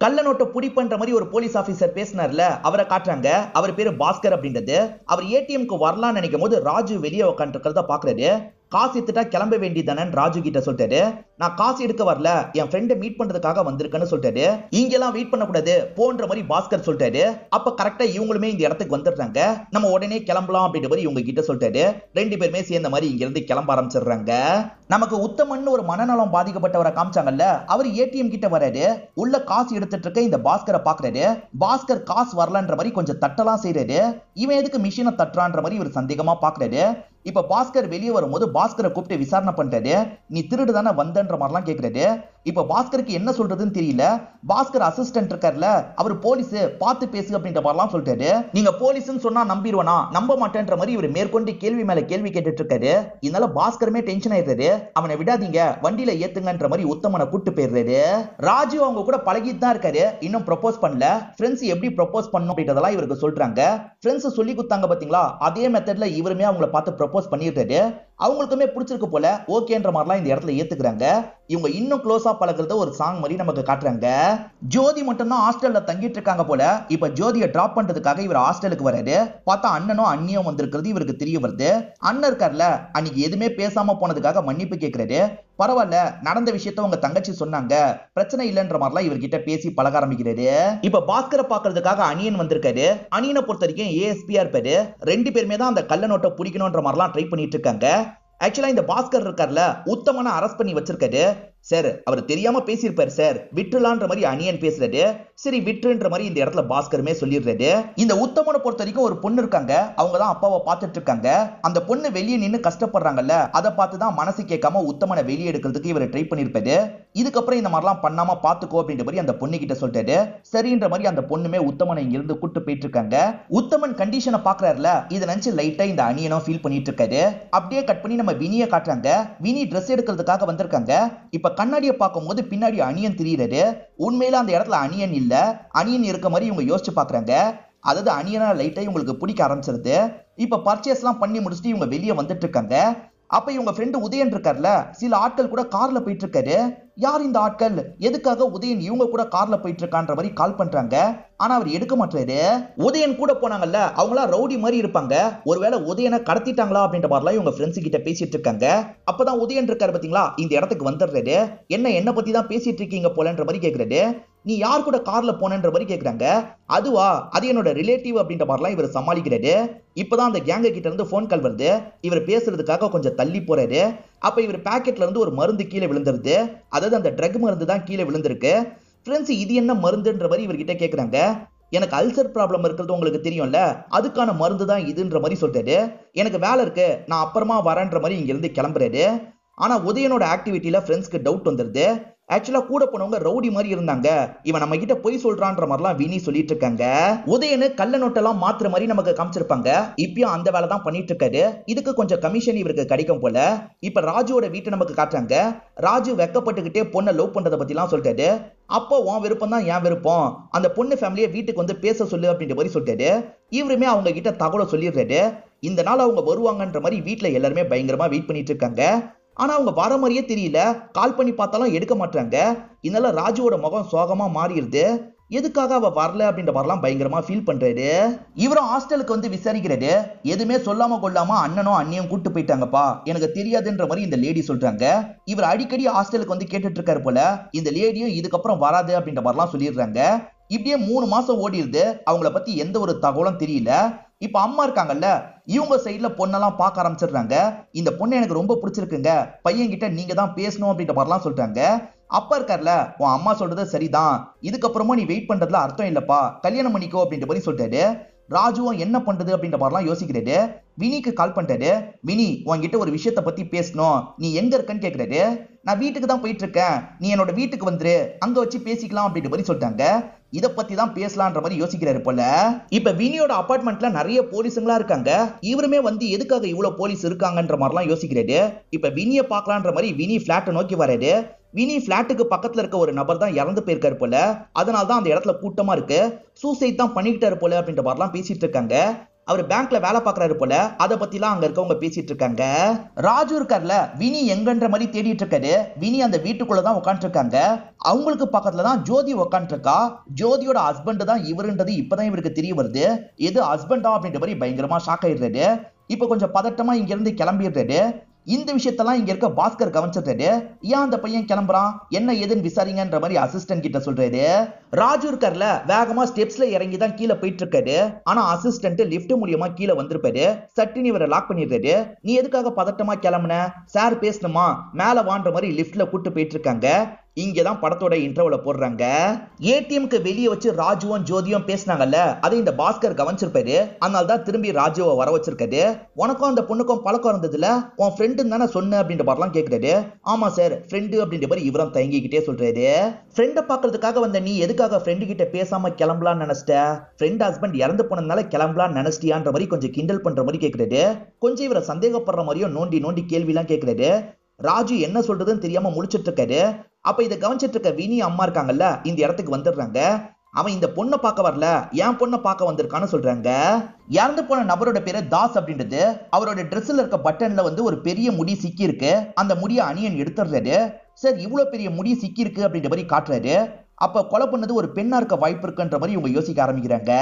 கள்ள நோட்டை புடி பண்ற மாதிரி ஒரு போலீஸ் ஆபீசர் பேசினார்ல, அவரை காட்டுறாங்க. அவர் பேரு பாஸ்கர் அப்படின்றது. அவர் ஏடிஎம்க்கு வரலாம்னு நினைக்கும் போது ராஜு வெளியே உட்காந்து இருக்கிறத பாக்குறாரு. காசு எடுத்துட்டா கிளம்ப வேண்டியதானு ராஜு கிட்ட சொல்லிட்டாரு. நான் காசு எடுக்க வரல, என் ஃப்ரெண்டை மீட் பண்றதுக்காக வந்திருக்கேன்னு சொல்லிட்டாரு. இங்கெல்லாம் வெயிட் பண்ணக்கூடாது போன்ற மாதிரி பாஸ்கர் சொல்லிட்டாரு. அப்ப கரெக்டா இவங்களுமே இந்த இடத்துக்கு வந்துடுறாங்க. நம்ம உடனே கிளம்பலாம் அப்படின்ற மாதிரி இவங்க கிட்ட சொல்லிட்டாரு. ரெண்டு பேருமே சேர்ந்த மாதிரி இங்க இருந்து கிளம்ப ஆரம்பிச்சிடுறாங்க. நமக்கு உத்தமன் ஒரு மனநலம் பாதிக்கப்பட்டவரை காமிச்சாங்கல்ல, அவர் ஏடிஎம் கிட்ட வராரு. உள்ள காசு எடுத்துட்டு இருக்க இந்த பாஸ்கரை பாக்குறாரு. பாஸ்கர் காசு வரலன்ற மாதிரி கொஞ்சம் தட்டலாம் செய்யறாரு. இவன் எதுக்கு மிஷினை தட்டுறான்ற மாதிரி இவர் சந்தேகமா பாக்குறாரு. இப்ப பாஸ்கர் வெளியே வரும்போது பாஸ்கரை கூப்பிட்டு விசாரணை பண்றாரு. நீ திருடு தானே வந்தன்ற மாதிரிலாம் கேக்குறாரு. இப்ப பாஸ்கருக்கு என்ன சொல்றதுன்னு தெரியல. பாஸ்கர் அசிஸ்டன்ட் இருக்கார்ல, அவர் போலீஸ், பார்த்து பேசு அப்படின்ற மாதிரிலாம் சொல்லிட்டாரு. நீங்க போலீஸ்னு சொன்னா நம்பிடுவானா, நம்ப மாட்டேன்ற மாதிரி இவர் மேற்கொண்டு கேள்வி மேல கேள்வி கேட்டுட்டு இருக்காரு. இதனால பாஸ்கருமே டென்ஷன் ஆயிடுறாரு. அவனை விடாதீங்க, வண்டியில ஏத்துங்கன்ற மாதிரி உத்தமனை கூட்டு போயிடுறாரு. ராஜு அவங்க கூட பழகிட்டு தான் இருக்காரு, இன்னும் ப்ரொபோஸ் பண்ணல. ஃப்ரெண்ட்ஸ் எப்படி ப்ரொபோஸ் பண்ணணும் அப்படின்றதெல்லாம் இவருக்கு சொல்றாங்க. ஃப்ரெண்ட்ஸ் சொல்லி கொடுத்தாங்க பாத்தீங்களா, அதே மெத்தட்ல இவருமே அவங்கள பார்த்து ப்ரொபோஸ் பண்ணிடுறாரு. அவங்களுக்குமே பிடிச்சிருக்கு போல, ஓகேன்ற மாதிரிலாம் இந்த இடத்துல ஏத்துக்கிறாங்க. இவங்க இன்னும் க்ளோஸா பழகுறத ஒரு சாங் மாதிரி நமக்கு காட்டுறாங்க. ஜோதி மட்டும் தான் ஹாஸ்டல்ல தங்கிட்டு இருக்காங்க போல. இப்ப ஜோதியை டிராப் பண்றதுக்காக இவர் ஹாஸ்டலுக்கு வராரு. பார்த்தா அண்ணனும் அண்ணியும் வந்திருக்கிறது இவருக்கு தெரிய வருது. அண்ணன் இருக்கார்ல, அன்னைக்கு எதுவுமே பேசாம போனதுக்காக மன்னிப்பு கேட்கிறாரு. பரவாயில்ல, நடந்த விஷயத்த உங்க தங்கச்சி சொன்னாங்க, பிரச்சனை இல்லைன்ற மாதிரிலாம் இவர்கிட்ட பேசி பழக ஆரம்பிக்கிறாரு. இப்ப பாஸ்கரை பாக்குறதுக்காக அணியன் வந்திருக்காரு. அணியனை பொறுத்த வரைக்கும் ஏஎஸ்பியா இருப்பாரு. ரெண்டு பேருமே தான் அந்த கள்ள நோட்டை பிடிக்கணும்ன்ற மாதிரிலாம் ட்ரை பண்ணிட்டு இருக்காங்க. ஆக்சுவலா இந்த பாஸ்கர் இருக்கார்ல, உத்தமனை அரெஸ்ட் பண்ணி வச்சிருக்காரு. சார், அவர் தெரியாம பேசியிருப்பாரு சார், விட்டுலான்ற மாதிரி அணியன் பேசுறாரு. சரி விட்டுன்ற மாதிரி இந்த இடத்துல பாஸ்கருமே சொல்லிடுறாரு. இந்த உத்தமனை பொறுத்த வரைக்கும் ஒரு பொண்ணு இருக்காங்க, அவங்க தான் அப்பாவை பார்த்துட்டு இருக்காங்க. அந்த பொண்ணு வெளியே நின்று கஷ்டப்படுறாங்கல்ல, அதை பார்த்து தான் மனசு கேட்காம உத்தமனை வெளியே எடுக்கிறதுக்கு இவர் ட்ரை பண்ணிருப்பாரு. இதுக்கப்புறம் இந்த மாதிரிலாம் பண்ணாம பாத்துக்கோ அப்படின்ற மாதிரி அந்த பொண்ணு கிட்ட சொல்லிட்டாரு. சரின்ற மாதிரி அந்த பொண்ணுமே உத்தமனை இங்க இருந்து கூட்டு போயிட்டு இருக்காங்க. உத்தமன் கண்டிஷனை பாக்குறாருல, இதை நினைச்சு லைட்டா இந்த அணியனும் ஃபீல் பண்ணிட்டு இருக்காரு. அப்படியே கட் பண்ணி நம்ம வினியை காட்டுறாங்க. வினி ட்ரெஸ் எடுக்கிறதுக்காக வந்திருக்காங்க. இப்ப கண்ணாடியை பார்க்கும்போது பின்னாடி அணியன் தெரியுறாரு. உண்மையில அந்த இடத்துல அணியன் இல்ல, அணியன் இருக்க மாதிரி இவங்க யோசிச்சு பாக்குறாங்க. அதாவது அணியனா லைட்டா இவங்களுக்கு பிடிக்க ஆரம்பிச்சிருது. இப்ப பர்ச்சேஸ் எல்லாம் பண்ணி முடிச்சுட்டு இவங்க வெளியே வந்துட்டு இருக்காங்க. அப்ப இவங்க ஃப்ரெண்டு உதயன் இருக்கார்ல, சில ஆட்கள் கூட கார்ல போயிட்டு இருக்காரு. யார் இந்த ஆட்கள், எதுக்காக உதயன் இவங்க கூட கார்ல போயிட்டு இருக்கான்ற மாதிரி கால் பண்றாங்க. ஆனா அவர் எடுக்க மாட்டாரு. உதயன் கூட போனாங்கல்ல, அவங்களா ரவுடி மாதிரி இருப்பாங்க. ஒருவேளை உதயனை கடத்திட்டாங்களா அப்படின்ற மாதிரிலாம் இவங்க ஃப்ரெண்ட்ஸ் கிட்ட பேசிட்டு இருக்காங்க. அப்பதான் உதயன் இருக்காரு பாத்தீங்களா, இந்த இடத்துக்கு வந்துடுறாரு. என்ன பத்தி தான் பேசிட்டு இருக்கீங்க போலன்ற மாதிரி கேக்குறாரு. நீ யார் கூட கார்ல போனன்ற மாதிரி கேக்குறாங்க. அதுவா, அது என்னோட ரிலேட்டிவ் அப்படின்ற மாதிரிலாம் இவர் சமாளிக்கிறாரு. இப்பதான் அந்த கேங்க கிட்ட இருந்து போன் கால் வருது. இவர் பேசுறதுக்காக கொஞ்சம் தள்ளி போறாரு. அப்ப இவர் பாக்கெட்ல இருந்து ஒரு மருந்து கீழே விழுந்துருது. அதாவது அந்த ட்ரக் மருந்து தான் கீழே விழுந்திருக்கு. ஃப்ரெண்ட்ஸ், இது என்ன மருந்துன்ற மாதிரி இவர்கிட்ட கேக்குறாங்க. எனக்கு அல்சர் ப்ராப்ளம் இருக்கிறது உங்களுக்கு தெரியும்ல, அதுக்கான மருந்து தான் இதுன்ற மாதிரி சொல்றாரு. எனக்கு வேலை இருக்கு, நான் அப்புறமா வரேன்ற மாதிரி இங்க இருந்து கிளம்புறாரு. ஆனா உதயனோட ஆக்டிவிட்டியில ஃப்ரெண்ட்ஸ்க்கு டவுட் வந்துருது. ஆக்சுவலா கூட போனவங்க ரவுடி மாதிரி இருந்தாங்க, இவன் நம்ம கிட்ட போய் சொல்றான்ற மாதிரிலாம் வினி சொல்லிட்டு இருக்காங்க. உதயனு கள்ள நோட்டெல்லாம் மாத்துற மாதிரி நமக்கு காமிச்சிருப்பாங்க. இப்பயும் அந்த வேலை தான் பண்ணிட்டு இருக்காரு. இதுக்கு கொஞ்சம் கமிஷன் இவருக்கு கிடைக்கும் போல. இப்ப ராஜுவோட வீட்டை நமக்கு காட்டுறாங்க. ராஜு வெக்கப்பட்டுக்கிட்டே பொண்ணை லவ் பண்றதை பத்தி எல்லாம் சொல்லிட்டாரு. அப்போ உன் விருப்பம் தான் என் விருப்பம், அந்த பொண்ணு ஃபேமிலியை வீட்டுக்கு வந்து பேச சொல்லு அப்படின்ற மாதிரி சொல்லிட்டாரு. இவருமே அவங்க கிட்ட தகவலை சொல்லிடுறாரு. இந்த நாள் அவங்க வருவாங்கன்ற மாதிரி வீட்டுல எல்லாருமே பயங்கரமா வெயிட் பண்ணிட்டு இருக்காங்க. ஆனா அவங்க வர மாதிரியே தெரியல, கால் பண்ணி பார்த்தாலும் எடுக்க மாட்டாங்க. இதனால ராஜுவோட முகம் சோகமா மாறிடுது. எதுக்காக அவ வரல அப்படின்ற மாதிரிலாம் பயங்கரமா ஃபீல் பண்றாரு. இவரும் ஹாஸ்டலுக்கு வந்து விசாரிக்கிறாரு. எதுவுமே சொல்லாம கொள்ளாம அண்ணனும் அண்ணியும் கூட்டு போயிட்டாங்கப்பா, எனக்கு தெரியாதுன்ற மாதிரி இந்த லேடி சொல்றாங்க. இவர் அடிக்கடி ஹாஸ்டலுக்கு வந்து கேட்டுட்டு இருக்காரு போல. இந்த லேடியும் இதுக்கப்புறம் வராது அப்படின்ற மாதிரிலாம் சொல்லிடுறாங்க. இப்படியே 3 மாசம் ஓடிடுது. அவங்கள பத்தி எந்த ஒரு தகவலும் தெரியல. இப்ப அம்மா இருக்காங்கல்ல, இவங்க சைட்ல பொண்ணெல்லாம் பார்க்க ஆரம்பிச்சிடுறாங்க. இந்த பொண்ணு எனக்கு ரொம்ப பிடிச்சிருக்குங்க, பையன் கிட்ட நீங்க தான் பேசணும் அப்படின்ற மாதிரிலாம் சொல்றாங்க. அப்பா இருக்கார்ல, உன் அம்மா சொல்றது சரிதான், இதுக்கப்புறமா நீ வெயிட் பண்றதுல அர்த்தம் இல்லப்பா, கல்யாணம் பண்ணிக்கோ அப்படின்ற மாதிரி சொல்லிட்டாரு. ராஜுவும் என்ன பண்றது அப்படின்ற மாதிரிலாம் யோசிக்கிறாரு. வினிக்கு கால் பண்றாரு. வினி, உன்கிட்ட ஒரு விஷயத்த பத்தி பேசணும், நீ எங்க இருக்கன்னு கேக்குறாரு. நான் வீட்டுக்கு தான் போயிட்டு இருக்கேன், நீ என்னோட வீட்டுக்கு வந்துரு, அங்க வச்சு பேசிக்கலாம் அப்படின்ற மாதிரி சொல்லிட்டாங்க. இத பத்தி தான் பேசலான்ற மாதிரி யோசிக்கிறாரு போல. இப்ப வினியோட அபார்ட்மெண்ட்ல நிறைய போலீஸுங்களா இருக்காங்க. இவருமே வந்து எதுக்காக இவ்வளவு போலீஸ் இருக்காங்கன்ற மாதிரிலாம் யோசிக்கிறாரு. இப்ப வினியை பார்க்கலான்ற மாதிரி வினி பிளாட்டை நோக்கி வராரு. வினி பிளாட்டுக்கு பக்கத்துல இருக்க ஒரு நபர் தான் இறந்து போயிருக்காரு போல. அதனால தான் அந்த இடத்துல கூட்டமா இருக்கு. சூசைட் தான் பண்ணிக்கிட்டாரு போல அப்படின்ற மாதிரிலாம் பேசிட்டு இருக்காங்க. அவர் பேங்க்ல வேலை பார்க்கறாரு போல, அதை பத்திலாம் அங்க இருக்கவங்க பேசிட்டு இருக்காங்க. ராஜு இருக்கார்ல, வினி எங்கன்ற மாதிரி தேடிட்டு இருக்காரு. வினி அந்த வீட்டுக்குள்ளதான் உட்காந்துட்டு இருக்காங்க. அவங்களுக்கு பக்கத்துல தான் ஜோதி உட்காந்துட்டு இருக்கா. ஜோதியோட ஹஸ்பண்ட் தான் இவருன்றது இப்பதான் இவருக்கு தெரிய வருது. எது ஹஸ்பண்டா அப்படின்ற மாதிரி பயங்கரமா ஷாக் ஆயிடுறாரு. இப்ப கொஞ்சம் பதட்டமா இங்க இருந்து கிளம்பிடுறாரு. இந்த விஷயத்தெல்லாம் இங்க இருக்க பாஸ்கர் கவனிச்சிட்டாரு. ஏன் அந்த பையன் கிளம்புறான், என்ன ஏதுன்னு விசாரிங்கன்ற மாதிரி அசிஸ்டன்ட் கிட்ட சொல்றாரு. ராஜு இருக்கார்ல, வேகமா ஸ்டெப்ஸ்ல இறங்கி தான் கீழே போயிட்டு இருக்காரு. ஆனா அசிஸ்டன்ட் லிப்ட் மூலியமா கீழே வந்திருப்பாரு. சட்டுன்னு இவரை லாக் பண்ணிடுறாரு. நீ எதுக்காக பதட்டமா கிளம்புன, சார் பேசணுமா, மேல வான்ற மாதிரி லிப்ட்ல கூட்டு போயிட்டு இருக்காங்க. இங்கதான் படத்தோட இன்டர்வல போடுறாங்க. ஏடிஎம்க்கு வெளியே வச்சு ராஜுவும் ஜோதியும் பேசினாங்கல்ல, அதை இந்த பாஸ்கர் கவனிச்சிருப்பாரு. அதனால தான் திரும்பி ராஜுவை வர வச்சிருக்காரு. உனக்கும் அந்த பொண்ணுக்கும் பழக்கம் இருந்ததுல, உன் ஃப்ரெண்டு தானே சொன்ன அப்படின்ற மாதிரிலாம் கேட்கிறாரு. ஆமா சார், ஃப்ரெண்டு அப்படின்ற மாதிரி இவரும் தயங்கிக்கிட்டே சொல்றாரு. ஃப்ரெண்டை பாக்குறதுக்காக வந்த நீ எதுக்காக ஃப்ரெண்டு கிட்ட பேசாம கிளம்பலான்னு நினைச்சிட்ட, ஃப்ரெண்ட் ஹஸ்பண்ட் இறந்து போனதுனால கிளம்பலான்னு நினைச்சிட்டியான்ற மாதிரி கொஞ்சம் கிண்டல் பண்ற மாதிரி கேட்கிறாரு. கொஞ்சம் இவரை சந்தேகப்படுற மாதிரியும் நோண்டி நோண்டி கேள்வி எல்லாம் கேட்கிறாரு. ராஜு என்ன சொல்றதுன்னு தெரியாம முழிச்சிட்டு இருக்காரு. அப்ப இதை கவனிச்சிட்டு இருக்க வினி அம்மா இருக்காங்கல்ல, இந்த இடத்துக்கு வந்துடுறாங்க. அவன் இந்த பொண்ணை பார்க்க வரல, என் பொண்ணை பார்க்க வந்திருக்கான்னு சொல்றாங்க. இறந்து போன நபரோட பேரு தாஸ் அப்படின்றது. அவரோட ட்ரெஸ்ல இருக்க பட்டன்ல வந்து ஒரு பெரிய முடி சிக்கி இருக்கு. அந்த முடியை அணியன் எடுத்துடுறாரு. சார், இவ்வளவு பெரிய முடி சிக்கி இருக்கு அப்படின்ற மாதிரி காட்டுறாரு. அப்ப கொலை பண்ணது ஒரு பெண்ணா இருக்க வாய்ப்பு இருக்குன்ற மாதிரி இவங்க யோசிக்க ஆரம்பிக்கிறாங்க.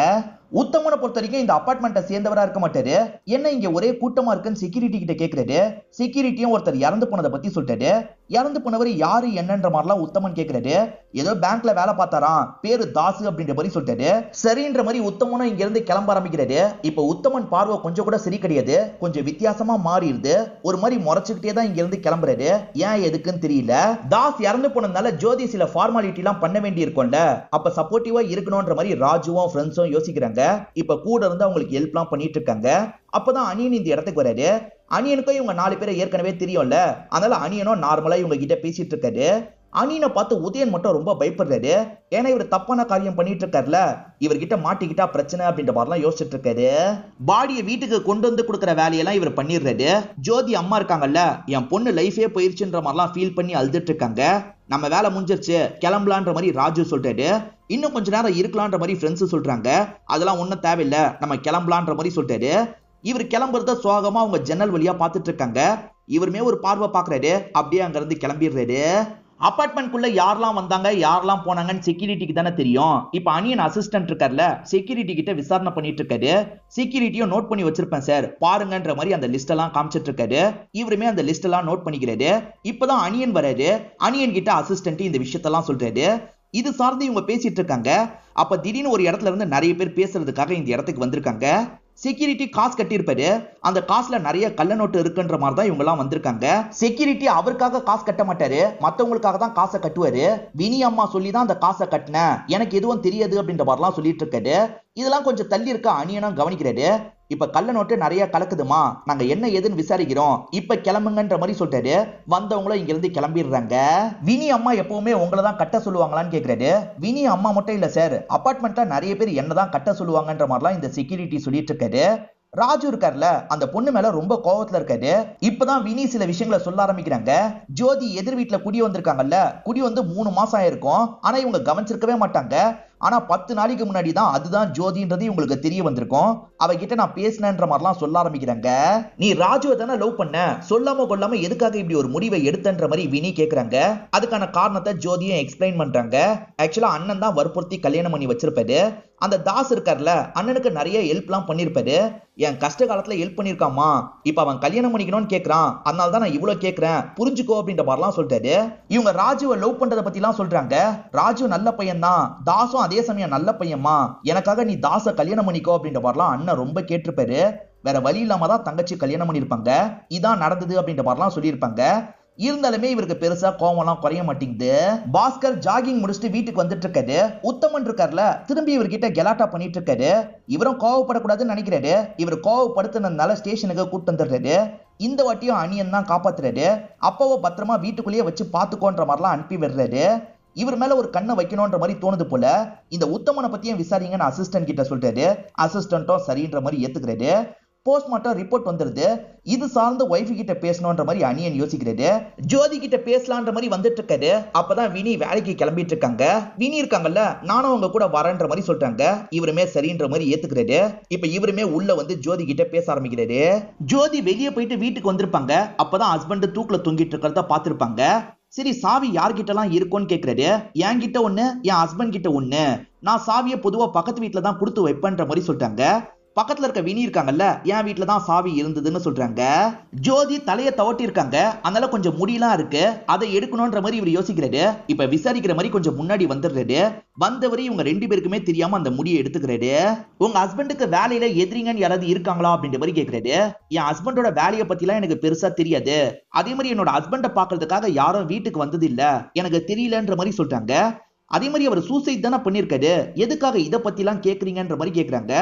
உத்தமனை பொறுத்த வரைக்கும் இந்த அபார்ட்மெண்ட்டை சேர்ந்தவரா இருக்க மாட்டாரு. என்ன இங்க ஒரே கூட்டமா இருக்குன்னு செக்யூரிட்டி கிட்ட கேட்கிறாரு. செக்யூரிட்டியும் ஒருத்தர் இறந்து போனதை பத்தி சொல்லிட்டாரு. இறந்து போனவர் யாரு என்னன்ற மாதிரிலாம் உத்தமன் கேட்கிறாரு. ஏதோ பேங்க்ல வேலை பார்த்தாராம், பேரு தாசு அப்படின்ற மாதிரி சொல்லிட்டாரு. சரின்ற மாதிரி உத்தமனும் இங்க இருந்து கிளம்ப ஆரம்பிக்கிறாரு. இப்ப உத்தமன் பார்வை கொஞ்சம் கூட சரி கிடையாது, கொஞ்சம் வித்தியாசமா மாறிடுது. ஒரு மாதிரி முறைச்சுக்கிட்டே தான் இங்க இருந்து கிளம்புறாரு. ஏன் எதுக்குன்னு தெரியல. தாஸ் இறந்து போனதுனால ஜோதி சில ஃபார்மாலிட்டி எல்லாம் பண்ண வேண்டி இருக்கும்ல, அப்ப சப்போர்ட்டிவா இருக்கணும்ன்ற மாதிரி ராஜுவும் ஃப்ரெண்ட்ஸும் யோசிக்கிறாங்க. இப்ப கூட இருந்து அவங்களுக்கு ஹெல்ப் எல்லாம் பண்ணிட்டு இருக்காங்க. அப்பதான் அனியன் இந்த இடத்துக்கு வராரு. அனியனுக்கும் இவங்க 4 பேரை ஏற்கனவே தெரியும்ல, அதனால அனியனும் நார்மலா இவங்க கிட்ட பேசிட்டு இருக்காரு. அனியனை பார்த்து உதயன் மட்டும் ரொம்ப பயப்படுறாரு. ஏன்னா இவர் தப்பான காரியம் பண்ணிட்டு இருக்காருல, இவர்கிட்ட மாட்டிக்கிட்டா பிரச்சனை அப்படின்ற மாதிரிலாம் யோசிச்சுட்டு இருக்காரு. பாடியை வீட்டுக்கு கொண்டு வந்து கொடுக்குற வேலையெல்லாம் இவர் பண்ணிடுறாரு. ஜோதி அம்மா இருக்காங்கல்ல, என் பொண்ணு லைஃபே போயிருச்சுன்ற மாதிரிலாம் ஃபீல் பண்ணி அழுதுட்டு இருக்காங்க. நம்ம வேலை முடிஞ்சிருச்சு, கிளம்பலான்ற மாதிரி ராஜு சொல்றாரு. இன்னும் கொஞ்ச நேரம் இருக்கலான்ற மாதிரி ஃப்ரெண்ட்ஸ் சொல்றாங்க. அதெல்லாம் ஒன்றும் தேவையில்லை, நம்ம கிளம்பலான்ற மாதிரி சொல்றாரு. இவர் கிளம்புறத சோகமா அவங்க ஜன்னல் வழியா பார்த்துட்டு இருக்காங்க. இவருமே ஒரு பார்வை பாக்குறாரு. அப்படியே அங்க இருந்து கிளம்பிடுறாரு. அபார்ட்மெண்ட்குள்ள யாரெல்லாம் வந்தாங்க யாரெல்லாம் போனாங்கன்னு செக்யூரிட்டிக்கு தானே தெரியும். இப்ப அனியன் அசிஸ்டன்ட் இருக்கார்ல, செக்யூரிட்டி கிட்ட விசாரணை பண்ணிட்டு இருக்காரு. செக்யூரிட்டியும் நோட் பண்ணி வச்சிருப்பேன் சார், பாருங்கன்ற மாதிரி அந்த லிஸ்ட் எல்லாம் காமிச்சிட்டு இருக்காரு. இவருமே அந்த லிஸ்ட் எல்லாம் நோட் பண்ணிக்கிறாரு. இப்பதான் அனியன் வராரு. அனியன் கிட்ட அசிஸ்டன்ட் இந்த விஷயத்தெல்லாம் சொல்றாரு. இது சார்ந்து இவங்க பேசிட்டு இருக்காங்க. அப்ப திடீர்னு ஒரு இடத்துல இருந்து நிறைய பேர் பேசுறதுக்காக இந்த இடத்துக்கு வந்திருக்காங்க. செக்யூரிட்டி காசு கட்டியிருப்பாரு. அந்த காசுல நிறைய கள்ள நோட்டு இருக்குன்ற மாதிரி தான் இவங்க எல்லாம் வந்திருக்காங்க. செக்யூரிட்டி அவருக்காக காசு கட்ட மாட்டாரு, மத்தவங்களுக்காக தான் காசை கட்டுவாரு. வினி அம்மா சொல்லி தான் அந்த காசை கட்டின, எனக்கு எதுவும் தெரியாது அப்படின்ற மாதிரிலாம் சொல்லிட்டு இருக்காரு. இதெல்லாம் கொஞ்சம் தள்ளி இருக்க அனியனும் கவனிக்கிறாரு. இப்ப கள்ள நோட்டு நிறைய கலக்குதுமா, நாங்க என்ன ஏதுன்னு விசாரிக்கிறோம், இப்ப கிளம்புங்கன்ற மாதிரி சொல்றாரு. வந்தவங்களும் இங்க இருந்து கிளம்பிடுறாங்க. வினி அம்மா எப்பவுமே உங்களை தான் கட்ட சொல்லுவாங்களான்னு கேக்குறாரு. வினி அம்மா மட்டும் இல்ல சார், அபார்ட்மெண்ட்ல நிறைய பேர் என்னதான் கட்ட சொல்லுவாங்கன்ற மாதிரிலாம் இந்த செக்யூரிட்டி சொல்லிட்டு இருக்காரு. ராஜு இருக்கார்ல, அந்த பொண்ணு மேல ரொம்ப கோவத்துல இருக்காரு. இப்பதான் வினி சில விஷயங்களை சொல்ல ஆரம்பிக்கிறாங்க. ஜோதி எதிர் வீட்டுல குடி வந்திருக்காங்கல்ல, குடி வந்து 3 மாசம் ஆயிருக்கும். ஆனா இவங்க கவனிச்சிருக்கவே மாட்டாங்க. ஆனா 10 நாளைக்கு முன்னாடி தான் அதுதான் ஜோதின்றது இவங்களுக்கு தெரிய வந்திருக்கும். அவகிட்ட நான் பேசினேன்ற மாதிரிலாம் சொல்ல ஆரம்பிக்கிறாங்க. நீ ராஜுவை தானே லவ் பண்ண, சொல்லாம கொள்ளாம எதுக்காக இப்படி ஒரு முடிவை எடுத்தன்ற மாதிரி வினி கேக்குறாங்க. அதுக்கான காரணத்தை ஜோதியும் எக்ஸ்பிளைன் பண்றாங்க. ஆக்சுவலா அண்ணன் தான் வற்புறுத்தி கல்யாணம் பண்ணி வச்சிருப்பாரு. அந்த தாஸ் இருக்கார்ல, அண்ணனுக்கு நிறைய ஹெல்ப் எல்லாம் பண்ணிருப்பாரு. என் கஷ்ட காலத்துல ஹெல்ப் பண்ணிருக்காமா, இப்ப அவன் கல்யாணம் பண்ணிக்கணும்னு கேக்குறான், அதனால தான் நான் இவ்வளவு கேக்குறேன், புரிஞ்சுக்கோ அப்படின்ற மாதிரிலாம் சொல்லிட்டாரு. இவங்க ராஜுவை லவ் பண்றதை பத்தி எல்லாம் சொல்றாங்க. ராஜு நல்ல பையன் தான், தாசும் அதே சமயம் நல்ல பையன்மா, எனக்காக நீ தாச கல்யாணம் பண்ணிக்கோ அப்படின்ற மாதிரிலாம் அண்ணன் ரொம்ப கேட்டிருப்பாரு. வேற வழி இல்லாம தான் தங்கச்சி கல்யாணம் பண்ணிருப்பாங்க. இதான் நடந்தது அப்படின்ற மாதிரிலாம் சொல்லியிருப்பாங்க. இருந்தாலுமே இவருக்கு பெருசா கோவம்லாம் குறைய மாட்டேங்குது. பாஸ்கர் ஜாகிங் முடிச்சுட்டு வீட்டுக்கு வந்துட்டு இருக்காரு. உத்தமன் இருக்காருல, திரும்பி இவர்கிட்ட கெலாட்டா பண்ணிட்டு இருக்காரு. இவரும் கோவப்படக்கூடாதுன்னு நினைக்கிறாரு. இவர் கோவப்படுத்தினதுனால ஸ்டேஷனுக்கு கூட்டு வந்துடுறாரு. இந்த வாட்டியும் அனியன் தான் காப்பாத்துறாரு. அப்பாவை பத்திரமா வீட்டுக்குள்ளேயே வச்சு பாத்துக்கோன்ற மாதிரிலாம் அனுப்பி விடுறாரு. இவர் மேல ஒரு கண்ணை வைக்கணும்ன்ற மாதிரி தோணுது போல. இந்த உத்தமனை பத்தியும் விசாரிங்கன்னு அசிஸ்டன்ட் கிட்ட சொல்றாரு. அசிஸ்டன்ட்டும் சரின்ற மாதிரி ஏத்துக்கிறாரு. போஸ்ட்மார்ட்டம் ரிப்போர்ட் வந்துருது. இது சார்ந்து ஒய்ஃப் கிட்ட பேசணும்ன்ற மாதிரி அனியன் யோசிக்கிறாரு. ஜோதி கிட்ட பேசலான்ற மாதிரி வந்துட்டு இருக்காரு. அப்பதான் வினி வேலைக்கு கிளம்பிட்டு இருக்காங்க. வினி இருக்காங்கல்ல, நானும் அவங்க கூட வரேன்ற மாதிரி சொல்றாங்க. இவருமே சரின்ற மாதிரி ஏத்துக்கிறாரு. இப்ப இவருமே உள்ள வந்து ஜோதி கிட்ட பேச ஆரம்பிக்கிறாரு. ஜோதி வெளியே போயிட்டு வீட்டுக்கு வந்திருப்பாங்க. அப்பதான் ஹஸ்பண்ட் தூக்குல தொங்கிட்டு இருக்கிறத பாத்திருப்பாங்க. சரி, சாவி யார்கிட்ட எல்லாம் இருக்கும்னு கேக்குறாரு. என் கிட்ட ஒண்ணு, என் ஹஸ்பண்ட் கிட்ட ஒண்ணு, நான் சாவியை பொதுவா பக்கத்து வீட்டுல தான் கொடுத்து வைப்பேன்ற மாதிரி சொல்லிட்டாங்க. பக்கத்துல இருக்க வினி இருக்காங்கல்ல, என் வீட்டுல தான் சாவி இருந்ததுன்னு சொல்றாங்க. ஜோதி தலையை தவட்டி இருக்காங்க, அதனால கொஞ்சம் முடியலாம் இருக்கு, அதை எடுக்கணும்ன்ற மாதிரி இவர் யோசிக்கிறாரு. இப்ப விசாரிக்கிற மாதிரி கொஞ்சம் முன்னாடி வந்துடுறாரு. வந்தவரை இவங்க 2 பேருக்குமே தெரியாம அந்த முடியை எடுத்துக்கிறாரு. உங்க ஹஸ்பண்டுக்கு வேலையில எதிரிங்கன்னு யாராவது இருக்காங்களா அப்படின்ற மாதிரி கேட்கிறாரு. என் ஹஸ்பண்டோட வேலையை பத்திலாம் எனக்கு பெருசா தெரியாது, அதே மாதிரி என்னோட ஹஸ்பண்டை பாக்குறதுக்காக யாரும் வீட்டுக்கு வந்தது இல்ல, எனக்கு தெரியலன்ற மாதிரி சொல்றாங்க. அதே மாதிரி அவர் சூசைட் தானே பண்ணிருக்காரு, எதுக்காக இதை பத்தி எல்லாம் கேக்குறீங்கன்ற மாதிரி கேக்குறாங்க.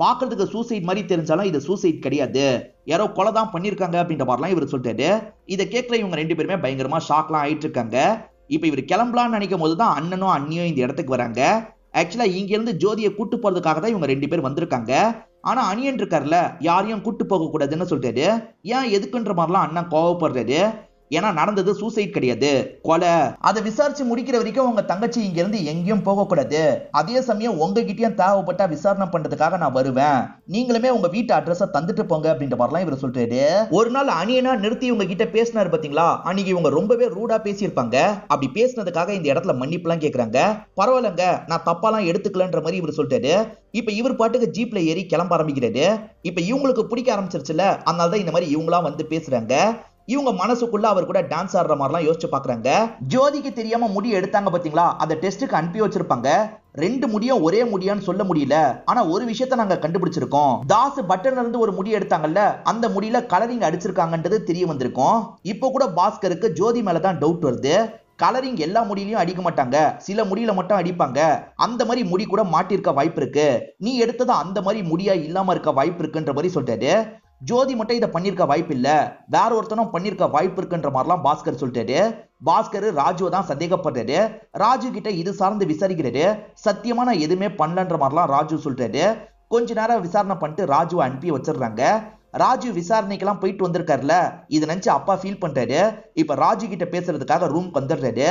பாக்குறதுக்கு சூசைட் மாதிரி தெரிஞ்சாலும் இது சூசைட் கிடையாது, யாரோ கொலை தான் பண்ணிருக்காங்க அப்படின்ற மாதிரிலாம் இவர் சொல்றாரு. இதை கேட்கிற இவங்க 2 பேருமே பயங்கரமா ஷாக்லாம் ஆயிட்டு இருக்காங்க. இப்ப இவர் கிளம்பலாம்னு நினைக்கும் போதுதான் அண்ணனும் அண்ணியும் இந்த இடத்துக்கு வராங்க. ஆக்சுவலா இங்க இருந்து ஜோதியை கூட்டு போறதுக்காக தான் இவங்க 2 பேர் வந்திருக்காங்க. ஆனா அணியன் இருக்காருல, யாரையும் கூட்டு போக கூடாதுன்னு சொல்றாரு. ஏன் எதுக்குன்ற மாதிரிலாம் அண்ணன் கோவப்படுறாரு. ஏன்னா நடந்தது சூசைட் கிடையாது, கொலை. அதை விசாரிச்சு முடிக்கிற வரைக்கும் உங்க தங்கச்சி இங்க இருந்து எங்கேயும் போக கூடாது, அதே சமயம் உங்ககிட்டயும் தேவைப்பட்டா விசாரணை பண்றதுக்காக நான் வருவேன், நீங்களுமே உங்க வீட்டு அட்ரஸ தந்துட்டு போங்க அப்படின்ற மாதிரிலாம் இவர் சொல்றாரு. ஒரு நாள் அணியனா நிறுத்தி இவங்க கிட்ட பேசினாரு பாத்தீங்களா, அன்னைக்கு இவங்க ரொம்பவே ரூடா பேசியிருப்பாங்க. அப்படி பேசினதுக்காக இந்த இடத்துல மன்னிப்பு எல்லாம் கேக்குறாங்க. பரவாயில்லங்க, நான் தப்பாலாம் எடுத்துக்கலன்ற மாதிரி இவர் சொல்றாரு. இப்ப இவர் பாட்டுக்கு ஜீப்ல ஏறி கிளம்ப ஆரம்பிக்கிறாரு. இப்ப இவங்களுக்கு பிடிக்க ஆரம்பிச்சிருச்சுல, அதனாலதான் இந்த மாதிரி இவங்களா வந்து பேசுறாங்க. இவங்க மனசுக்குள்ள அவர் கூட டான்ஸ் ஆடுற மாதிரிலாம் யோசிச்சு பாக்குறாங்க. ஜோதிக்கு தெரியாம முடி எடுத்தாங்க பாத்தீங்களா, அந்த டெஸ்ட்டுக்கு அனுப்பி வச்சிருப்பாங்க. 2 முடியும் ஒரே முடியான்னு சொல்ல முடியல, ஆனா ஒரு விஷயத்த நாங்க கண்டுபிடிச்சிருக்கோம். தாஸ் பட்டன்ல இருந்து ஒரு முடி எடுத்தாங்கல்ல, அந்த முடியில கலரிங் அடிச்சிருக்காங்கன்றது தெரிய வந்திருக்கும். இப்போ கூட பாஸ்கருக்கு ஜோதி மேலதான் டவுட் வருது. கலரிங் எல்லா முடியிலையும் அடிக்க மாட்டாங்க, சில முடியில மட்டும் அடிப்பாங்க, அந்த மாதிரி முடி கூட மாட்டிருக்க வாய்ப்பு இருக்கு, நீ எடுத்தது அந்த மாதிரி முடியா இல்லாம இருக்க வாய்ப்பு இருக்குன்ற மாதிரி சொல்றாரு. ஜோதி மட்டும் இதை பண்ணிருக்க வாய்ப்பு இல்ல, வேற ஒருத்தனும் பண்ணிருக்க வாய்ப்பு இருக்குன்ற மாதிரிலாம் பாஸ்கர் சொல்லிட்டாரு. பாஸ்கர் ராஜுவை தான் சந்தேகப்படுறாரு. ராஜு கிட்ட இது சார்ந்து விசாரிக்கிறாரு. சத்தியமா நான் எதுவுமே பண்ணலன்ற மாதிரிலாம் ராஜு சொல்றாரு. கொஞ்ச நேரம் விசாரணை பண்ணிட்டு ராஜுவை அனுப்பி வச்சிடுறாங்க. ராஜு விசாரணைக்கெல்லாம் போயிட்டு வந்திருக்காருல, இதை நினைச்சு அப்பா ஃபீல் பண்றாரு. இப்ப ராஜு கிட்ட பேசுறதுக்காக ரூம்க்கு வந்துடுறாரு.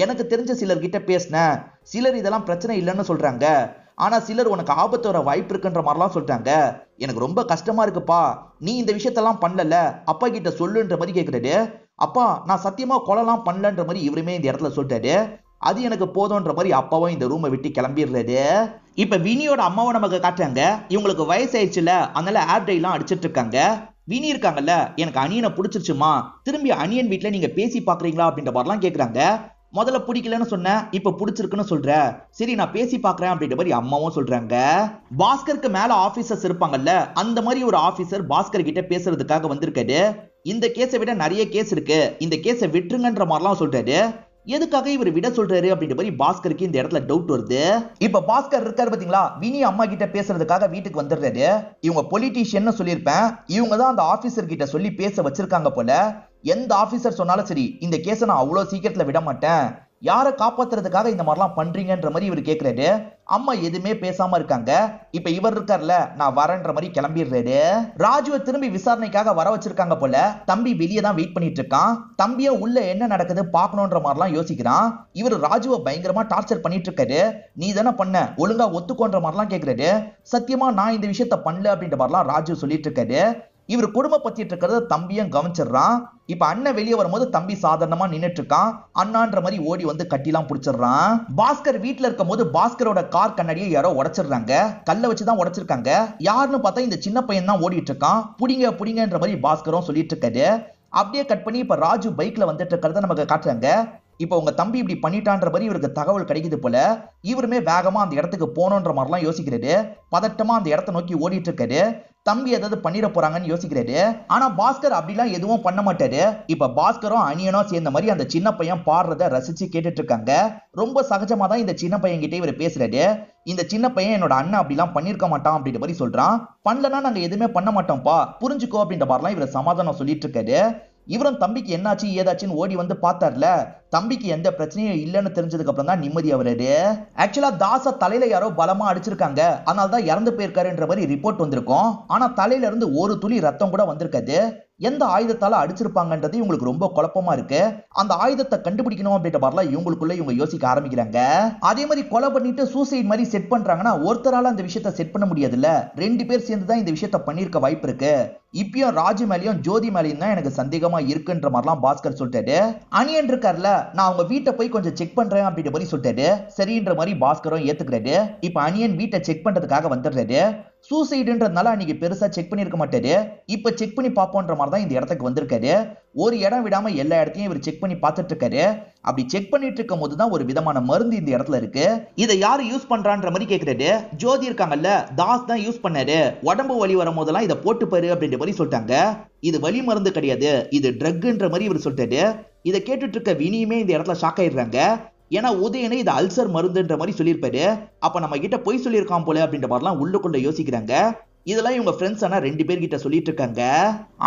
எனக்கு தெரிஞ்ச சிலர்கிட்ட பேசினேன், சிலர் இதெல்லாம் பிரச்சனை இல்லைன்னு சொல்றாங்க, ஆனா சிலர் உனக்கு ஆபத்து வர வாய்ப்பு இருக்குன்ற மாதிரிலாம் சொல்றாங்க. எனக்கு ரொம்ப கஷ்டமா இருக்குப்பா, நீ இந்த விஷயத்தெல்லாம் பண்ணல, அப்பா கிட்ட சொல்லுன்ற மாதிரி கேட்கிறாரு. அப்பா நான் சத்தியமா கொலைலாம் பண்ணலன்ற மாதிரி இவருமே இந்த இடத்துல சொல்லிட்டாரு. அது எனக்கு போதும்ன்ற மாதிரி அப்பாவும் இந்த ரூமை விட்டு கிளம்பிடுறாரு. இப்ப வினியோட அம்மாவை நமக்கு காட்டுறாங்க. இவங்களுக்கு வயசாயிடுச்சுல, அதனால ஏர் டை எல்லாம் அடிச்சிட்டு இருக்காங்க. வினி இருக்காங்கல்ல, எனக்கு அணியனை பிடிச்சிருச்சுமா, திரும்பி அணியன் வீட்டுல நீங்க பேசி பாக்குறீங்களா அப்படின்ற மாதிரிலாம் கேக்குறாங்க. முதல்ல பிடிக்கலன்னு சொன்ன, இப்ப பிடிச்சிருக்குன்னு சொல்ற, சரி நான் பேசி பாக்குறேன் அப்படின்ற மாதிரி அம்மாவும் சொல்றாங்க. பாஸ்கருக்கு மேல ஆபீசர்ஸ் இருப்பாங்கல்ல, அந்த மாதிரி ஒரு ஆபீசர் பாஸ்கர் கிட்ட பேசுறதுக்காக வந்திருக்காரு. இந்த கேஸை விட நிறைய கேஸ் இருக்கு, இந்த கேஸை விட்டுருங்கன்ற மாதிரிலாம் சொல்றாரு. எதுக்காக இவர் விட சொல்றாரு அப்படின்ற மாதிரி பாஸ்கருக்கு இந்த இடத்துல டவுட் வருது. இப்ப பாஸ்கர் இருக்காரு பாத்தீங்களா, வினி அம்மா கிட்ட பேசுறதுக்காக வீட்டுக்கு வந்துடுறாரு. இவங்க பொலிட்டீஷியன் சொல்லியிருப்பேன், இவங்க தான் அந்த ஆபீசர் கிட்ட சொல்லி பேச வச்சிருக்காங்க போல. எந்த ஆபீசர் சொன்னாலும் சரி, இந்த கேஸை நான் அவ்வளவு சீக்கிரத்துல விட மாட்டேன், யாரை காப்பாத்துறதுக்காக இந்த மாதிரிலாம் பண்றீங்கன்ற மாதிரி இவர் கேட்கிறாரு. அம்மா எதுவுமே பேசாம இருக்காங்க. இப்ப இவர் இருக்கார்ல, நான் வரேன்ற மாதிரி கிளம்பிடுறாரு. ராஜுவை திரும்பி விசாரணைக்காக வர வச்சிருக்காங்க போல. தம்பி வெளியே தான் வெயிட் பண்ணிட்டு இருக்கான். தம்பிய உள்ள என்ன நடக்குது பாக்கணும்ன்ற மாதிரிலாம் யோசிக்கிறான். இவர் ராஜுவை பயங்கரமா டார்ச்சர் பண்ணிட்டு இருக்காரு. நீ தானே பண்ண, ஒழுங்கா ஒத்துக்கோன்ற மாதிரிலாம் கேட்கிறாரு. சத்தியமா நான் இந்த விஷயத்த பண்ணல அப்படின்ற மாதிரிலாம் ராஜு சொல்லிட்டு இருக்காரு. இவர் குடும்ப பத்திட்டு இருக்கிறத தம்பியும் கவனிச்சிடுறான். இப்ப அண்ணன் வெளியே வரும்போது தம்பி சாதாரணமா நின்னுட்டு இருக்கான். அண்ணான்ற மாதிரி ஓடி வந்து கட்டிலாம் புடிச்சிடுறான். பாஸ்கர் வீட்டுல இருக்கும் போது பாஸ்கரோட கார் கண்ணாடியை யாரோ உடைச்சிடுறாங்க. கல்ல வச்சுதான் உடைச்சிருக்காங்க. யாருன்னு பார்த்தா இந்த சின்ன பையன் தான் ஓடிட்டு இருக்கான். புடிங்க புடிங்கன்ற மாதிரி பாஸ்கரும் சொல்லிட்டு இருக்காரு. அப்படியே கட் பண்ணி இப்ப ராஜு பைக்ல வந்துட்டு இருக்கிறத நமக்கு காட்டுறாங்க. இப்ப உங்க தம்பி இப்படி பண்ணிட்டான்ற மாதிரி இவருக்கு தகவல் கிடைக்குது போல. இவருமே வேகமா அந்த இடத்துக்கு போனோன்ற மாதிரிலாம் யோசிக்கிறாரு. பதட்டமா அந்த இடத்தை நோக்கி ஓடிட்டு இருக்காரு. தம்பி ஏதாவது பண்ணிட போறாங்கன்னு யோசிக்கிறாரு. ஆனா பாஸ்கர் அப்படிலாம் எதுவும் பண்ண மாட்டாரு. இப்ப பாஸ்கரும் அணியனும் சேர்ந்த மாதிரி அந்த சின்ன பையன் பாடுறத ரசிச்சு கேட்டுட்டு இருக்காங்க. ரொம்ப சகஜமா தான் இந்த சின்ன பையன் கிட்டே இவர் பேசுறாரு. இந்த சின்ன பையன் என்னோட அண்ணன் அப்படிலாம் பண்ணிருக்க மாட்டான் அப்படின்ற மாதிரி சொல்றான். பண்ணலன்னா நாங்க எதுவுமே பண்ண மாட்டோம்ப்பா, புரிஞ்சுக்கோ அப்படின்ற மாதிரிலாம் இவர் சமாதானம் சொல்லிட்டு இருக்காரு. இவரும் தம்பிக்கு என்னாச்சு ஏதாச்சுன்னு ஓடி வந்து பார்த்தார்ல, தம்பிக்கு எந்த பிரச்சனையும் இல்லைன்னு தெரிஞ்சதுக்கு அப்புறம் தான் நிம்மதி அவரு. ஆக்சுவலா தாச தலையில யாரோ பலமா அடிச்சிருக்காங்க, அதனால தான் இறந்து போயிருக்காருன்ற மாதிரி ரிப்போர்ட் வந்திருக்கும். ஆனா தலையில இருந்து ஒரு துளி ரத்தம் கூட வந்திருக்காது. எந்த ஆயுதத்தால அடிச்சிருப்பாங்கன்றது இவங்களுக்கு ரொம்ப குழப்பமா இருக்கு. அந்த ஆயுதத்தை கண்டுபிடிக்கணும் அப்படின்ற மாதிரிலாம் இவங்களுக்குள்ள இவங்க யோசிக்க ஆரம்பிக்கிறாங்க. அதே மாதிரி கொலை பண்ணிட்டு சூசைட் மாதிரி செட் பண்றாங்கன்னா ஒருத்தரால அந்த விஷயத்தை செட் பண்ண முடியாதுல்ல, 2 பேர் சேர்ந்து தான் இந்த விஷயத்தை பண்ணிருக்க வாய்ப்பு இருக்கு. இப்பயும் ராஜு மேலேயும் ஜோதி மேலேயும் தான் எனக்கு சந்தேகமா இருக்குன்ற மாதிரிலாம் பாஸ்கர் சொல்லிட்டாரு. அணியன் இருக்காருல, நான் அவங்க வீட்டை போய் கொஞ்சம் செக் பண்றேன் அப்படின்ற மாதிரி சொல்லிட்டாரு. சரின்ற மாதிரி பாஸ்கரும் ஏத்துக்கிறாரு. இப்ப அணியன் வீட்டை செக் பண்றதுக்காக வந்துடுறாரு. சூசைடுன்றதுனால அன்னைக்கு பெருசா செக் பண்ணிருக்க மாட்டாரு. இப்ப செக் பண்ணி பாப்போன்ற மாதிரி தான் இந்த இடத்துக்கு வந்திருக்காரு. ஒரு இடம் விடாம எல்லா இடத்தையும் இவர் செக் பண்ணி பார்த்துட்டு இருக்காரு. அப்படி செக் பண்ணிட்டு இருக்கும் போதுதான் ஒரு விதமான மருந்து இந்த இடத்துல இருக்கு. இதை யாரு யூஸ் பண்றான்ற மாதிரி கேக்குறாரு. ஜோதி இருக்காங்கல்ல, தாஸ் தான் யூஸ் பண்ணாரு. உடம்பு வலி வரும் போதெல்லாம் இதை போட்டு பாரு அப்படின்ற மாதிரி சொல்லிட்டாங்க. இது வலி மருந்து கிடையாது, இது ட்ரக்ன்ற மாதிரி இவர் சொல்லிட்டாரு. இதை கேட்டுட்டு இருக்க வினியுமே இந்த இடத்துல ஷாக் ஆயிடுறாங்க. ஏன்னா உதயனே இது அல்சர் மருந்துன்ற மாதிரி சொல்லியிருப்பாரு. அப்ப நம்ம கிட்ட பொய் சொல்லியிருக்கான் போல அப்படின்ற மாதிரிலாம் உள்ளுக்குள்ள யோசிக்கிறாங்க. இதெல்லாம் இவங்க ஃப்ரெண்ட்ஸ் ஆனா 2 பேர் கிட்ட சொல்லிட்டு இருக்காங்க.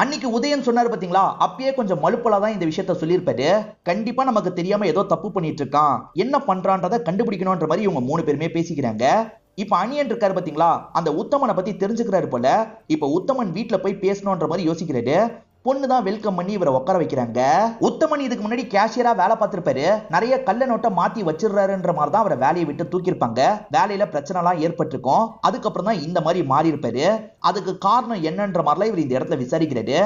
அன்னைக்கு உதயன் சொன்னாரு பாத்தீங்களா, அப்பயே கொஞ்சம் மலுப்பலா தான் இந்த விஷயத்த சொல்லியிருப்பாரு. கண்டிப்பா நமக்கு தெரியாம ஏதோ தப்பு பண்ணிட்டு இருக்கான், என்ன பண்றான்றத கண்டுபிடிக்கணும்ன்ற மாதிரி இவங்க 3 பேருமே பேசிக்கிறாங்க. இப்ப அணியன் இருக்காரு பாத்தீங்களா, அந்த உத்தமனை பத்தி தெரிஞ்சுக்கிறாரு போல. இப்ப உத்தமன் வீட்டுல போய் பேசணும்ன்ற மாதிரி யோசிக்கிறாரு. பொண்ணுதான் வெல்கம் பண்ணி இவரை உட்கார வைக்கிறாங்க. உத்தமன் இதுக்கு முன்னாடி கேஷியரா வேலை பார்த்திருப்பாரு. நிறைய கள்ள நோட்டை மாத்தி வச்சிடுறாருன்ற மாதிரி தான் அவரை வேலையை விட்டு தூக்கியிருப்பாங்க. வேலையில பிரச்சனை எல்லாம் ஏற்பட்டிருக்கும். அதுக்கப்புறம் தான் இந்த மாதிரி மாறி இருப்பாரு. அதுக்கு காரணம் என்னன்ற மாதிரிலாம் இவர் இந்த இடத்துல விசாரிக்கிறாரு.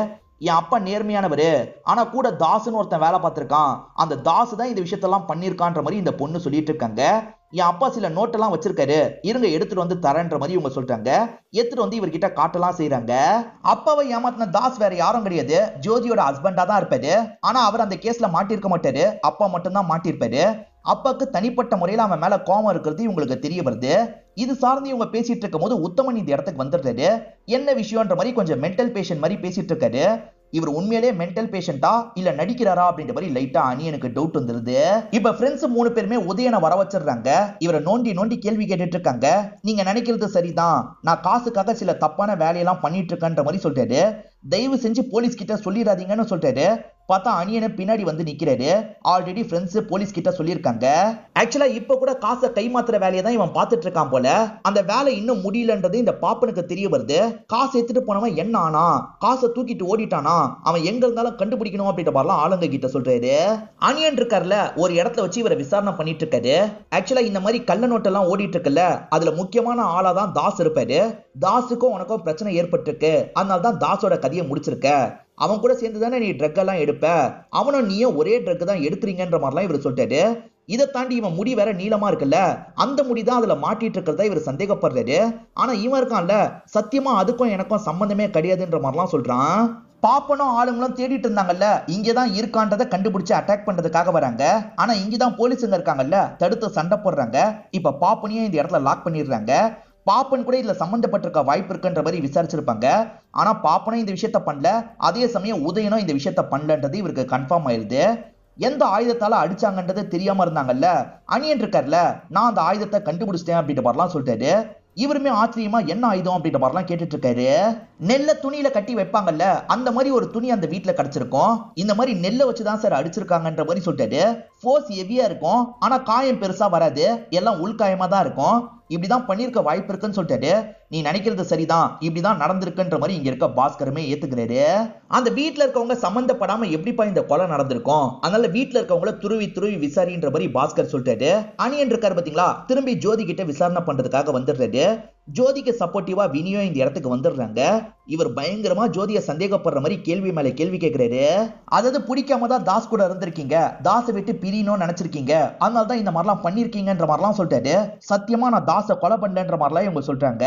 என் அப்பா நேர்மையானவரு, ஆனா கூட தாசுன்னு ஒருத்தன் வேலை பார்த்திருக்கான், அந்த தாசு தான் இந்த விஷயத்தெல்லாம் பண்ணிருக்கான்ற மாதிரி இந்த பொண்ணு சொல்லிட்டு இருக்காங்க. என் அப்பா சில நோட்டெல்லாம் வச்சிருக்காரு, இருங்க எடுத்துட்டு வந்து தரேன்ற மாதிரி இவங்க சொல்றாங்க. எடுத்துட்டு வந்து இவர்கிட்ட காட்டலாம் செய்யறாங்க. அப்பாவை ஏமாத்தின தாஸ் வேற யாரும் கிடையாது, ஜோதியோட ஹஸ்பண்டா தான் இருப்பாரு. ஆனா அவர் அந்த கேஸ்ல மாட்டிருக்க மாட்டாரு, அப்பா மட்டும் தான் மாட்டிருப்பாரு. அப்பாக்கு தனிப்பட்ட முறையில அவன் மேல கோபம் இருக்கிறது இவங்களுக்கு தெரிய வருது. இது சார்ந்து இவங்க பேசிட்டு இருக்கும் போது உத்தமன் இந்த இடத்துக்கு வந்துடுறாரு. என்ன விஷயம்ன்ற மாதிரி கொஞ்சம் மென்டல் பேஷண்ட் மாதிரி பேசிட்டு இருக்காரு. இவர் உண்மையிலே மென்டல் பேஷண்டா இல்ல நடிக்கிறாரா அப்படின்ற மாதிரி லைட்டா அணியனுக்கு டவுட் வந்துருது. இப்ப ஃப்ரெண்ட்ஸ் 3 பேருமே உதயனை வர வச்சிடுறாங்க. இவரை நோண்டி நோண்டி கேள்வி கேட்டுட்டு இருக்காங்க. நீங்க நினைக்கிறது சரிதான், நான் காசுக்காக சில தப்பான வேலையெல்லாம் பண்ணிட்டு இருக்கேன்ற மாதிரி சொல்றாரு. தயவு செஞ்சு போலீஸ் கிட்ட சொல்லிடாதீங்கன்னு சொல்றாரு. பார்த்தா அணியனை பின்னாடி வந்து நிக்கிறாரு. ஆல்ரெடி ஃப்ரெண்ட்ஸ் போலீஸ் கிட்ட சொல்லியிருக்காங்க. ஆக்சுவலா இப்ப கூட காசை கைமாத்துற வேலையை தான் இவன் பார்த்துட்டு இருக்கான் போல. அந்த வேலை இன்னும் முடியலன்றது இந்த பாப்பனுக்கு தெரிய வருது. காசு எடுத்துட்டு போனவன் என்ன ஆனா, காசை தூக்கிட்டு ஓடிட்டானா, அவன் எங்க இருந்தாலும் கண்டுபிடிக்கணும் அப்படின்ற மாதிரிலாம் ஆளுங்க கிட்ட சொல்றாரு. அணியன் இருக்காருல, ஒரு இடத்துல வச்சு இவரை விசாரணை பண்ணிட்டு இருக்காரு. ஆக்சுவலா இந்த மாதிரி கள்ள நோட்டெல்லாம் ஓடிட்டு இருக்குல்ல, அதுல முக்கியமான ஆளா தான் தாஸ் இருப்பாரு. தாஸுக்கும் உனக்கும் பிரச்சனை ஏற்பட்டிருக்கு, அதனால தான் தாஸோட கதையை முடிச்சிருக்க. அவன் கூட சேர்ந்து தானே நீ ட்ரக் எல்லாம் எடுப்ப, அவனும் நீயும் ஒரே ட்ரக் தான் எடுத்துறீங்கன்ற மாதிரிலாம் இவர் சொல்லிட்டாரு. இதை தாண்டி இவன் முடி வேற நீளமா இருக்குல்ல, அந்த முடி தான் அதுல மாட்டிட்டு இருக்கிறதா இவர் சந்தேகப்படுறாரு. ஆனா இவன் இருக்கான்ல, சத்தியமா அதுக்கும் எனக்கும் சம்பந்தமே கிடையாதுன்ற மாதிரிலாம் சொல்றான். பாப்பனும் ஆளுங்களும் தேடிட்டு இருந்தாங்கல்ல, இங்கதான் இருக்கான்றதை கண்டுபிடிச்சு அட்டாக் பண்றதுக்காக வராங்க. ஆனா இங்கதான் போலீஸுங்க இருக்காங்கல்ல, தடுத்து சண்டை போடுறாங்க. இப்ப பாப்பனையும் இந்த இடத்துல லாக் பண்ணிடுறாங்க. பாப்பன் கூட இதுல சம்பந்தப்பட்டிருக்க வாய்ப்பு இருக்குன்ற மாதிரி விசாரிச்சிருப்பாங்க. ஆனா பாப்பனும் இந்த விஷயத்த பண்ணல, அதே சமயம் உதயனும் இந்த விஷயத்த பண்ணலன்றது இவருக்கு கன்ஃபார்ம் ஆயிருது. எந்த ஆயுதத்தால அடிச்சாங்கன்றது தெரியாம இருந்தாங்கல்ல, அணியன் இருக்கார்ல, நான் அந்த ஆயுதத்தை கண்டுபிடிச்சிட்டேன் அப்படின்ற மாதிரிலாம் சொல்லிட்டாரு. இவருமே ஆச்சரியமா என்ன ஆயுதம் அப்படின்ற மாதிரிலாம் கேட்டுட்டு இருக்காரு. நெல்ல துணியில கட்டி வைப்பாங்கல்ல, அந்த மாதிரி ஒரு துணி அந்த வீட்டுல கிடைச்சிருக்கும். இந்த மாதிரி நெல்லை வச்சுதான் சார் அடிச்சிருக்காங்கன்ற மாதிரி சொல்லிட்டாரு. ஃபோர்ஸ் ஹெவியா இருக்கும், ஆனா காயம் பெருசா வராது, எல்லாம் உள்காயமா தான் இருக்கும். இப்படிதான் பண்ணிருக்க வாய்ப்பு இருக்குன்னு சொல்லிட்டாரு. நீ நினைக்கிறது சரிதான், இப்படிதான் நடந்திருக்குன்ற மாதிரி இங்க இருக்க பாஸ்கருமே ஏத்துக்கிறாரு. அந்த வீட்டுல இருக்கவங்க சம்பந்தப்படாம எப்படிப்பா இந்த கொலை நடந்திருக்கும், அதனால வீட்டுல இருக்கவங்கள துருவி துருவி விசாரின்ற மாதிரி பாஸ்கர் சொல்லிட்டாரு. அணியன் இருக்காரு பாத்தீங்களா, திரும்பி ஜோதி கிட்ட விசாரணை பண்றதுக்காக வந்துடுறாரு. ஜோதிக்கு சப்போர்ட்டிவா வினியும் இந்த இடத்துக்கு வந்துடுறாங்க. இவர் பயங்கரமா ஜோதிய சந்தேகப்படுற மாதிரி கேள்வி மேல கேள்வி கேட்கிறாரு. அதாவது பிடிக்காம தான் தாஸ் கூட இருந்திருக்கீங்க, தாஸை விட்டு பிரியணும்னு நினைச்சிருக்கீங்க, அதனால தான் இந்த மாதிரிலாம் பண்ணிருக்கீங்கன்ற மாதிரிலாம் சொல்லிட்டாரு. சத்தியமா நான் தாஸை கொலை பண்ணலன்ற மாதிரிலாம் இவங்க சொல்றாங்க.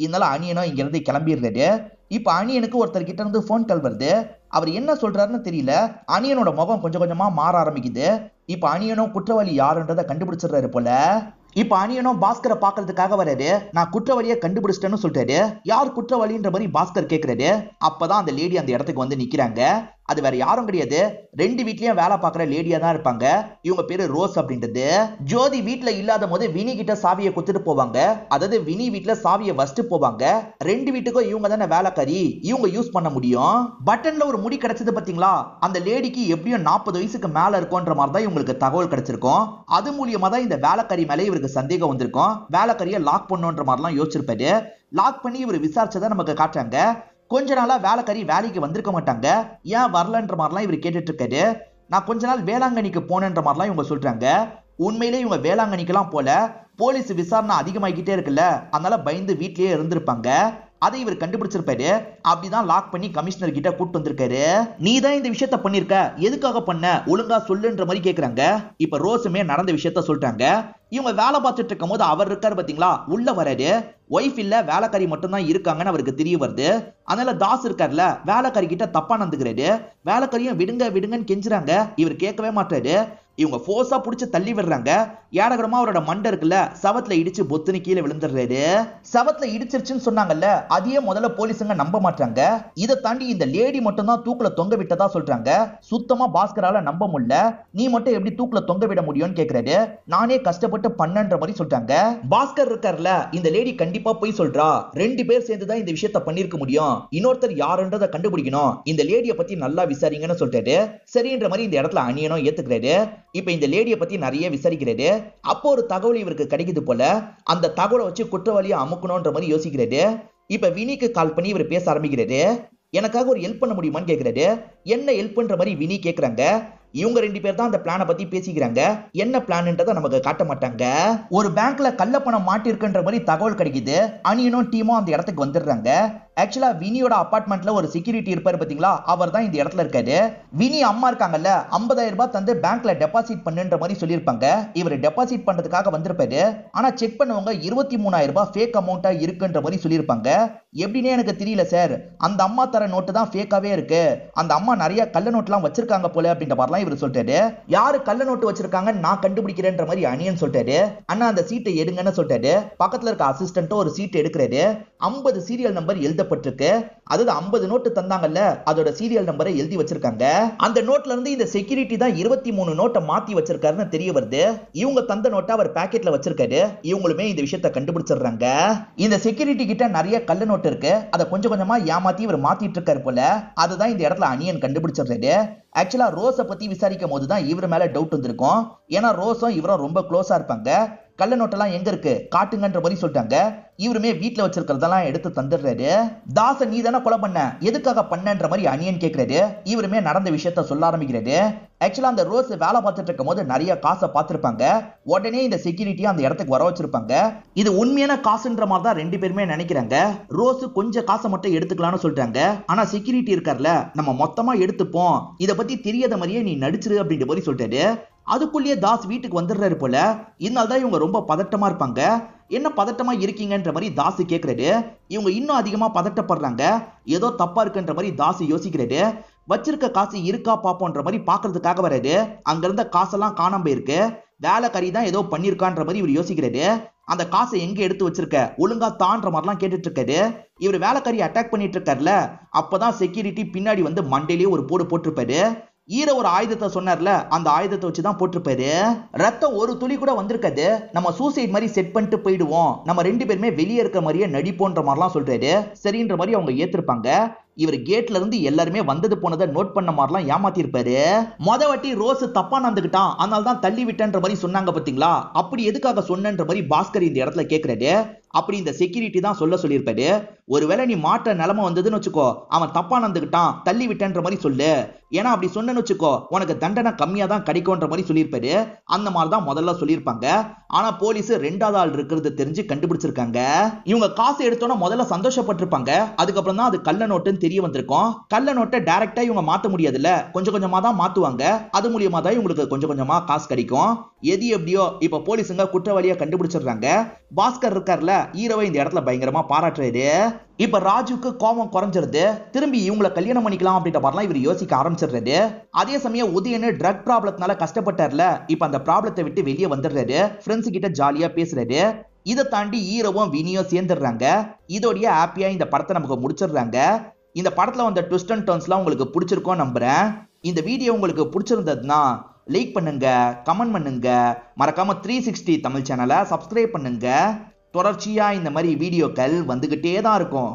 இதனால அணியனும் இங்க இருந்து கிளம்பிடுறாரு. இப்ப அணியனுக்கு ஒருத்தர் கிட்ட இருந்து போன் கால் வருது. அவர் என்ன சொல்றாருன்னு தெரியல. அணியனோட முகம் கொஞ்சம் கொஞ்சமா மாற ஆரம்பிக்குது. இப்ப அணியனும் குற்றவாளி யாருன்றதை கண்டுபிடிச்சிடுறாரு போல. இப்ப அணியனும் பாஸ்கரை பாக்குறதுக்காக வராரு. நான் குற்றவாளியை கண்டுபிடிச்சிட்டேன்னு சொல்றாரு. யார் குற்றவாளின்ற மாதிரி பாஸ்கர் கேட்கிறாரு. அப்பதான் அந்த லேடி அந்த இடத்துக்கு வந்து நிக்கிறாங்க. அது வேற யாரும் கிடையாது, 2 வீட்லயும் வேலை பார்க்குற லேடியா தான் இருப்பாங்க. இவங்க பேரு ரோஸ் அப்படின்றது. ஜோதி வீட்டுல இல்லாத போது வினி கிட்ட சாவியை குத்துட்டு போவாங்க. அதாவது வினி வீட்டுல சாவியை வச்சுட்டு போவாங்க. 2 வீட்டுக்கும் இவங்க தானே வேலைக்காரி, இவங்க யூஸ் பண்ண முடியும். பட்டன்ல ஒரு முடி கிடைச்சது பாத்தீங்களா, அந்த லேடிக்கு எப்படியும் 40 வயசுக்கு மேல இருக்கும்ன்ற மாதிரி தான் இவங்களுக்கு தகவல் கிடைச்சிருக்கும். அது மூலியமா தான் இந்த வேலைக்காரி மேலே இவருக்கு சந்தேகம் வந்திருக்கும். வேலைக்காரியை லாக் பண்ணுன்ற மாதிரிலாம் யோசிச்சிருப்பாரு. லாக் பண்ணி இவர் விசாரிச்சதை நமக்கு காட்டுறாங்க. கொஞ்ச நாளா வேலைக்காரி வேலைக்கு வந்திருக்க மாட்டாங்க, ஏன் வரலன்ற மாதிரிலாம் இவர் கேட்டுட்டு இருக்காரு. நான் கொஞ்ச நாள் வேளாங்கண்ணிக்கு போனேன்ற மாதிரிலாம் இவங்க சொல்றாங்க. உண்மையிலே இவங்க வேளாங்கண்ணிக்கெல்லாம் போல, போலீஸ் விசாரணை அதிகமாகிட்டே இருக்குல்ல, அதனால பயந்து வீட்லயே இருந்திருப்பாங்க. அதை இவர் கண்டுபிடிச்சிருப்பாரு. அப்படிதான் லாக் பண்ணி கமிஷனர் கிட்ட கூட்டு வந்திருக்காரு. நீ தான் இந்த விஷயத்த பண்ணிருக்க, எதுக்காக பண்ண, ஒழுங்கா சொல்லுன்ற மாதிரி கேக்குறாங்க. இப்ப ரோஸுமே நடந்த விஷயத்த சொல்றாங்க. இவங்க வேலை பார்த்துட்டு இருக்கும் போது அவர் இருக்காரு பாத்தீங்களா, உள்ள வராரு. ஒய்ஃப் இல்ல வேலைக்காரி மட்டும் தான் இருக்காங்கன்னு அவருக்கு தெரிய வருது. அதனால தாஸ் இருக்காருல, வேலைக்காரி கிட்ட தப்பா நடந்துக்கிறாரு. வேலைக்காரியும் விடுங்க விடுங்கன்னு கெஞ்சுறாங்க. இவர் கேட்கவே மாட்டாரு. இவங்க போர்ஸா புடிச்சு தள்ளி விடுறாங்க. ஏடகரமா அவரோட மண்டை இருக்குல்ல, சவத்துல இடிச்சு பொத்துன்னு கீழே விழுந்துடுறாரு. சவத்துல இடிச்சிருச்சுன்னு சொன்னாங்கல்ல, அதையே முதல்ல போலீஸுங்க நம்ப மாட்டாங்க. இதை தாண்டி இந்த லேடி மட்டும் தான் தூக்குல தொங்க விட்டதா சொல்றாங்க. சுத்தமா பாஸ்கரால நம்ப முடியல. நீ மட்டும் எப்படி தூக்குல தொங்க விட முடியும்னு கேக்குறாரு. நானே கஷ்டப்பட்டு பண்ணன்ற மாதிரி சொல்றாங்க. பாஸ்கர் இருக்காருல, இந்த லேடி கண்டிப்பா போய் சொல்றா, 2 பேர் சேர்ந்து தான் இந்த விஷயத்த பண்ணிருக்க முடியும், இன்னொருத்தர் யாருன்றதை கண்டுபிடிக்கணும், இந்த லேடியை பத்தி நல்லா விசாரிங்கன்னு சொல்றாரு. சரின்ற மாதிரி இந்த இடத்துல அணியனும் ஏத்துக்கிறாரு. இப்ப இந்த லேடியை பத்தி நிறைய விசாரிக்கிறாரு. அப்போ ஒரு தகவல் இவருக்கு கிடைக்குது போல. அந்த தகவலை வச்சு குற்றவாளியை அமுக்கணும்ன்ற மாதிரி யோசிக்கிறாரு. இப்ப வினிக்கு கால் பண்ணி இவர் பேச ஆரம்பிக்கிறாரு. எனக்காக ஒரு ஹெல்ப் பண்ண முடியுமான்னு கேக்குறாரு. என்ன ஹெல்ப் பண்ற மாதிரி வினி கேக்குறாங்க. இவங்க 2 பேர் தான் அந்த பிளானை பத்தி பேசிக்கிறாங்க. என்ன பிளான்ன்றதை நமக்கு காட்ட மாட்டாங்க. ஒரு பேங்க்ல கள்ள பணம் மாட்டிருக்குன்ற மாதிரி தகவல் கிடைக்குது. அணியனும் டீமும் அந்த இடத்துக்கு வந்துடுறாங்க. ஆக்சுவலா வினியோட அபார்ட்மெண்ட்ல ஒரு செக்யூரிட்டி இருப்பாரு பாத்தீங்களா, அவர் தான் இந்த இடத்துல இருக்காரு. வினி அம்மா இருக்காங்கல்ல, 50,000 ரூபாய் தந்து பேங்க்ல டெபாசிட் பண்ணுன்ற மாதிரி சொல்லியிருப்பாங்க. இவர் டெபாசிட் பண்றதுக்காக வந்திருப்பாரு. ஆனா செக் பண்ணவங்க 23,000 ரூபாய் ஃபேக் அமௌண்டா இருக்குன்ற மாதிரி சொல்லியிருப்பாங்க. எப்படின்னே எனக்கு தெரியல சார், அந்த அம்மா தர நோட்டு தான் ஃபேக்காவே இருக்கு, அந்த அம்மா நிறைய கள்ள நோட்லாம் வச்சிருக்காங்க போல அப்படின்ற மாதிரிலாம் இவர் சொல்றாரு. யாரு கள்ள நோட்டு வச்சிருக்காங்க நான் கண்டுபிடிக்கிறேன்ற மாதிரி அணியன் சொல்றாரு. அண்ணா அந்த சீட்டை எடுங்கன்னு சொல்றாரு. பக்கத்துல இருக்க அசிஸ்டன்ட் ஒரு சீட் எடுக்கிறாரு. 50 சீரியல் நம்பர் எழுதப்பட்டிருக்கு. அதாவது 50 நோட்டு தந்தாங்கல்ல, அதோட சீரியல் நம்பரை எழுதி வச்சிருக்காங்க. அந்த நோட்ல இருந்து இந்த செக்யூரிட்டி தான் 23 நோட்டை மாத்தி வச்சிருக்காருன்னு தெரிய வருது. இவங்க தந்த நோட்டை அவர் பாக்கெட்ல வச்சிருக்காரு. இவங்களுமே இந்த விஷயத்தை கண்டுபிடிச்சிடுறாங்க. இந்த செக்யூரிட்டி கிட்ட நிறைய கள்ள நோட்டு இருக்கு. அதை கொஞ்சம் கொஞ்சமா ஏமாத்தி இவர் மாத்திட்டு இருக்காரு போல. அதுதான் இந்த இடத்துல அணியன் கண்டுபிடிச்சிடுறாரு. ஆக்சுவலா ரோஸை பத்தி விசாரிக்கும் போதுதான் இவர் மேல டவுட் வந்திருக்கும். ஏன்னா ரோஸும் இவரும் ரொம்ப க்ளோஸா இருப்பாங்க. கள்ள நோட்டெல்லாம் எங்க இருக்கு காட்டுங்கன்ற மாதிரி சொல்லிட்டாங்க. இவருமே வீட்டுல வச்சிருக்கிறதெல்லாம் எடுத்து தந்துடுறாரு. தாச நீ தானே கொலை பண்ண, எதுக்காக பண்ணன்ற மாதிரி அணியன் கேட்கிறாரு. இவருமே நடந்த விஷயத்த சொல்ல ஆரம்பிக்கிறாரு. ஆக்சுவலா அந்த ரோஸ் வேலை பார்த்துட்டு இருக்கும் போது நிறைய காசை பார்த்திருப்பாங்க. உடனே இந்த செக்யூரிட்டி அந்த இடத்துக்கு வர வச்சிருப்பாங்க. இது உண்மையான காசுன்ற மாதிரி தான் 2 பேருமே நினைக்கிறாங்க. ரோஸ் கொஞ்சம் காசை மட்டும் எடுத்துக்கலாம்னு சொல்றாங்க. ஆனா செக்யூரிட்டி இருக்கார்ல, நம்ம மொத்தமா எடுத்துப்போம், இத பத்தி தெரியாத மாதிரியே நீ நடிச்சிரு அப்படின்ற மாதிரி சொல்லிட்டாரு. அதுக்குள்ளேயே தாஸ் வீட்டுக்கு வந்துடுறாரு போல. இதனால்தான் இவங்க ரொம்ப பதட்டமா இருப்பாங்க. என்ன பதட்டமா இருக்கீங்கன்ற மாதிரி தாஸ் கேட்கிறாரு. இவங்க இன்னும் அதிகமா பதட்டப்படுறாங்க. ஏதோ தப்பா இருக்குன்ற மாதிரி தாஸ் யோசிக்கிறாரு. வச்சிருக்க காசு இருக்கா பாப்போன்ற மாதிரி பாக்குறதுக்காக வராது. அங்க இருந்த காசெல்லாம் காணாம போயிருக்கு. வேலைக்காரி தான் ஏதோ பண்ணிருக்கான்ற மாதிரி இவர் யோசிக்கிறாரு. அந்த காசை எங்க எடுத்து வச்சிருக்க, ஒழுங்கா தான்ற மாதிரிலாம் கேட்டுட்டு இருக்காரு. இவர் வேலைக்காரி அட்டாக் பண்ணிட்டு இருக்காருல, அப்பதான் செக்யூரிட்டி பின்னாடி வந்து மண்டையிலேயே ஒரு போடு போட்டிருப்பாரு. ஈர ஒரு ஆயுதத்தை சொன்னார்ல, அந்த ஆயுதத்தை வச்சுதான் போட்டிருப்பாரு. ரத்தம் ஒரு துளி கூட வந்திருக்காது. நம்ம சூசைட் மாதிரி செட் பண்ணிட்டு போயிடுவோம், நம்ம 2 பேருமே வெளியே இருக்க மாதிரியே நடிப்போன்ற மாதிரிலாம் சொல்றாரு. சரின்ற மாதிரி அவங்க ஏத்திருப்பாங்க. இவர் கேட்ல இருந்து எல்லாருமே வந்தது போனதை நோட் பண்ண மாதிரிலாம் ஏமாத்தி இருப்பாரு. மொத வாட்டி ரோஸ் தப்பா நடந்துக்கிட்டான், அதனால தான் தள்ளி விட்டன்ற மாதிரி சொன்னாங்க பாத்தீங்களா, அப்படி எதுக்காக சொன்னன்ற மாதிரி பாஸ்கர் இந்த இடத்துல கேட்கிறாரு. அப்படி இந்த செக்யூரிட்டி தான் சொல்லியிருப்பாரு. ஒருவேளை நீ மாற்ற நிலைமை வந்ததுன்னு வச்சுக்கோ, அவன் தப்பா நடந்துக்கிட்டான் தள்ளி விட்டன்ற மாதிரி சொல்லு, ஏன்னா அப்படி சொன்னு வச்சுக்கோ உனக்கு தண்டனை கம்மியா தான் கிடைக்கும்ன்ற மாதிரி சொல்லியிருப்பாரு. அந்த மாதிரி தான் முதல்ல சொல்லியிருப்பாங்க. ஆனா போலீஸ் 2வது ஆள் இருக்கிறது தெரிஞ்சு கண்டுபிடிச்சிருக்காங்க. இவங்க காசு எடுத்தோன்னா முதல்ல சந்தோஷப்பட்டிருப்பாங்க. அதுக்கப்புறம் தான் அது கள்ள நோட்டுன்னு தெரிய வந்திருக்கும். கள்ள நோட்டை டைரக்டா இவங்க மாத்த முடியாதுல்ல, கொஞ்சம் கொஞ்சமா தான் மாத்துவாங்க. அது மூலியமா தான் இவங்களுக்கு கொஞ்சம் கொஞ்சமா காசு கிடைக்கும். எது எப்படியோ இப்ப போலீஸுங்க குற்றவாளியா கண்டுபிடிச்சிடுறாங்க. பாஸ்கர் இருக்கார்ல, ஹீரோவை இந்த இடத்துல பயங்கரமா பாராட்டுறாரு. இப்ப ராஜுக்கு கோபம் குறைஞ்சிருது. திரும்பி இவங்களை கல்யாணம் பண்ணிக்கலாம் அப்படின்ற மாதிரிலாம் இவர் யோசிக்க ஆரம்பிச்சிடுறாரு. அதே சமயம் உதயன் ட்ரக் ப்ராப்ளத்தினால கஷ்டப்பட்டார்ல, இப்ப அந்த ப்ராப்ளத்தை விட்டு வெளியே வந்துடுறாரு. ஃப்ரெண்ட்ஸ் கிட்ட ஜாலியா பேசுறாரு. இதை தாண்டி ஹீரோவும் வினியும் சேர்ந்துடுறாங்க. இதோடைய ஹாப்பியா இந்த படத்தை நமக்கு முடிச்சிடுறாங்க. இந்த படத்துல வந்த ட்விஸ்ட் அண்ட் டர்ன்ஸ்லாம் உங்களுக்கு பிடிச்சிருக்கும் நம்புறேன். இந்த வீடியோ உங்களுக்கு பிடிச்சிருந்ததுன்னா லைக் பண்ணுங்க, கமெண்ட் பண்ணுங்க, மறக்காம 360 தமிழ் சேனலை சப்ஸ்கிரைப் பண்ணுங்க. தொடர்ச்சியா இந்த மாதிரி வீடியோக்கள் வந்துகிட்டே தான் இருக்கும்.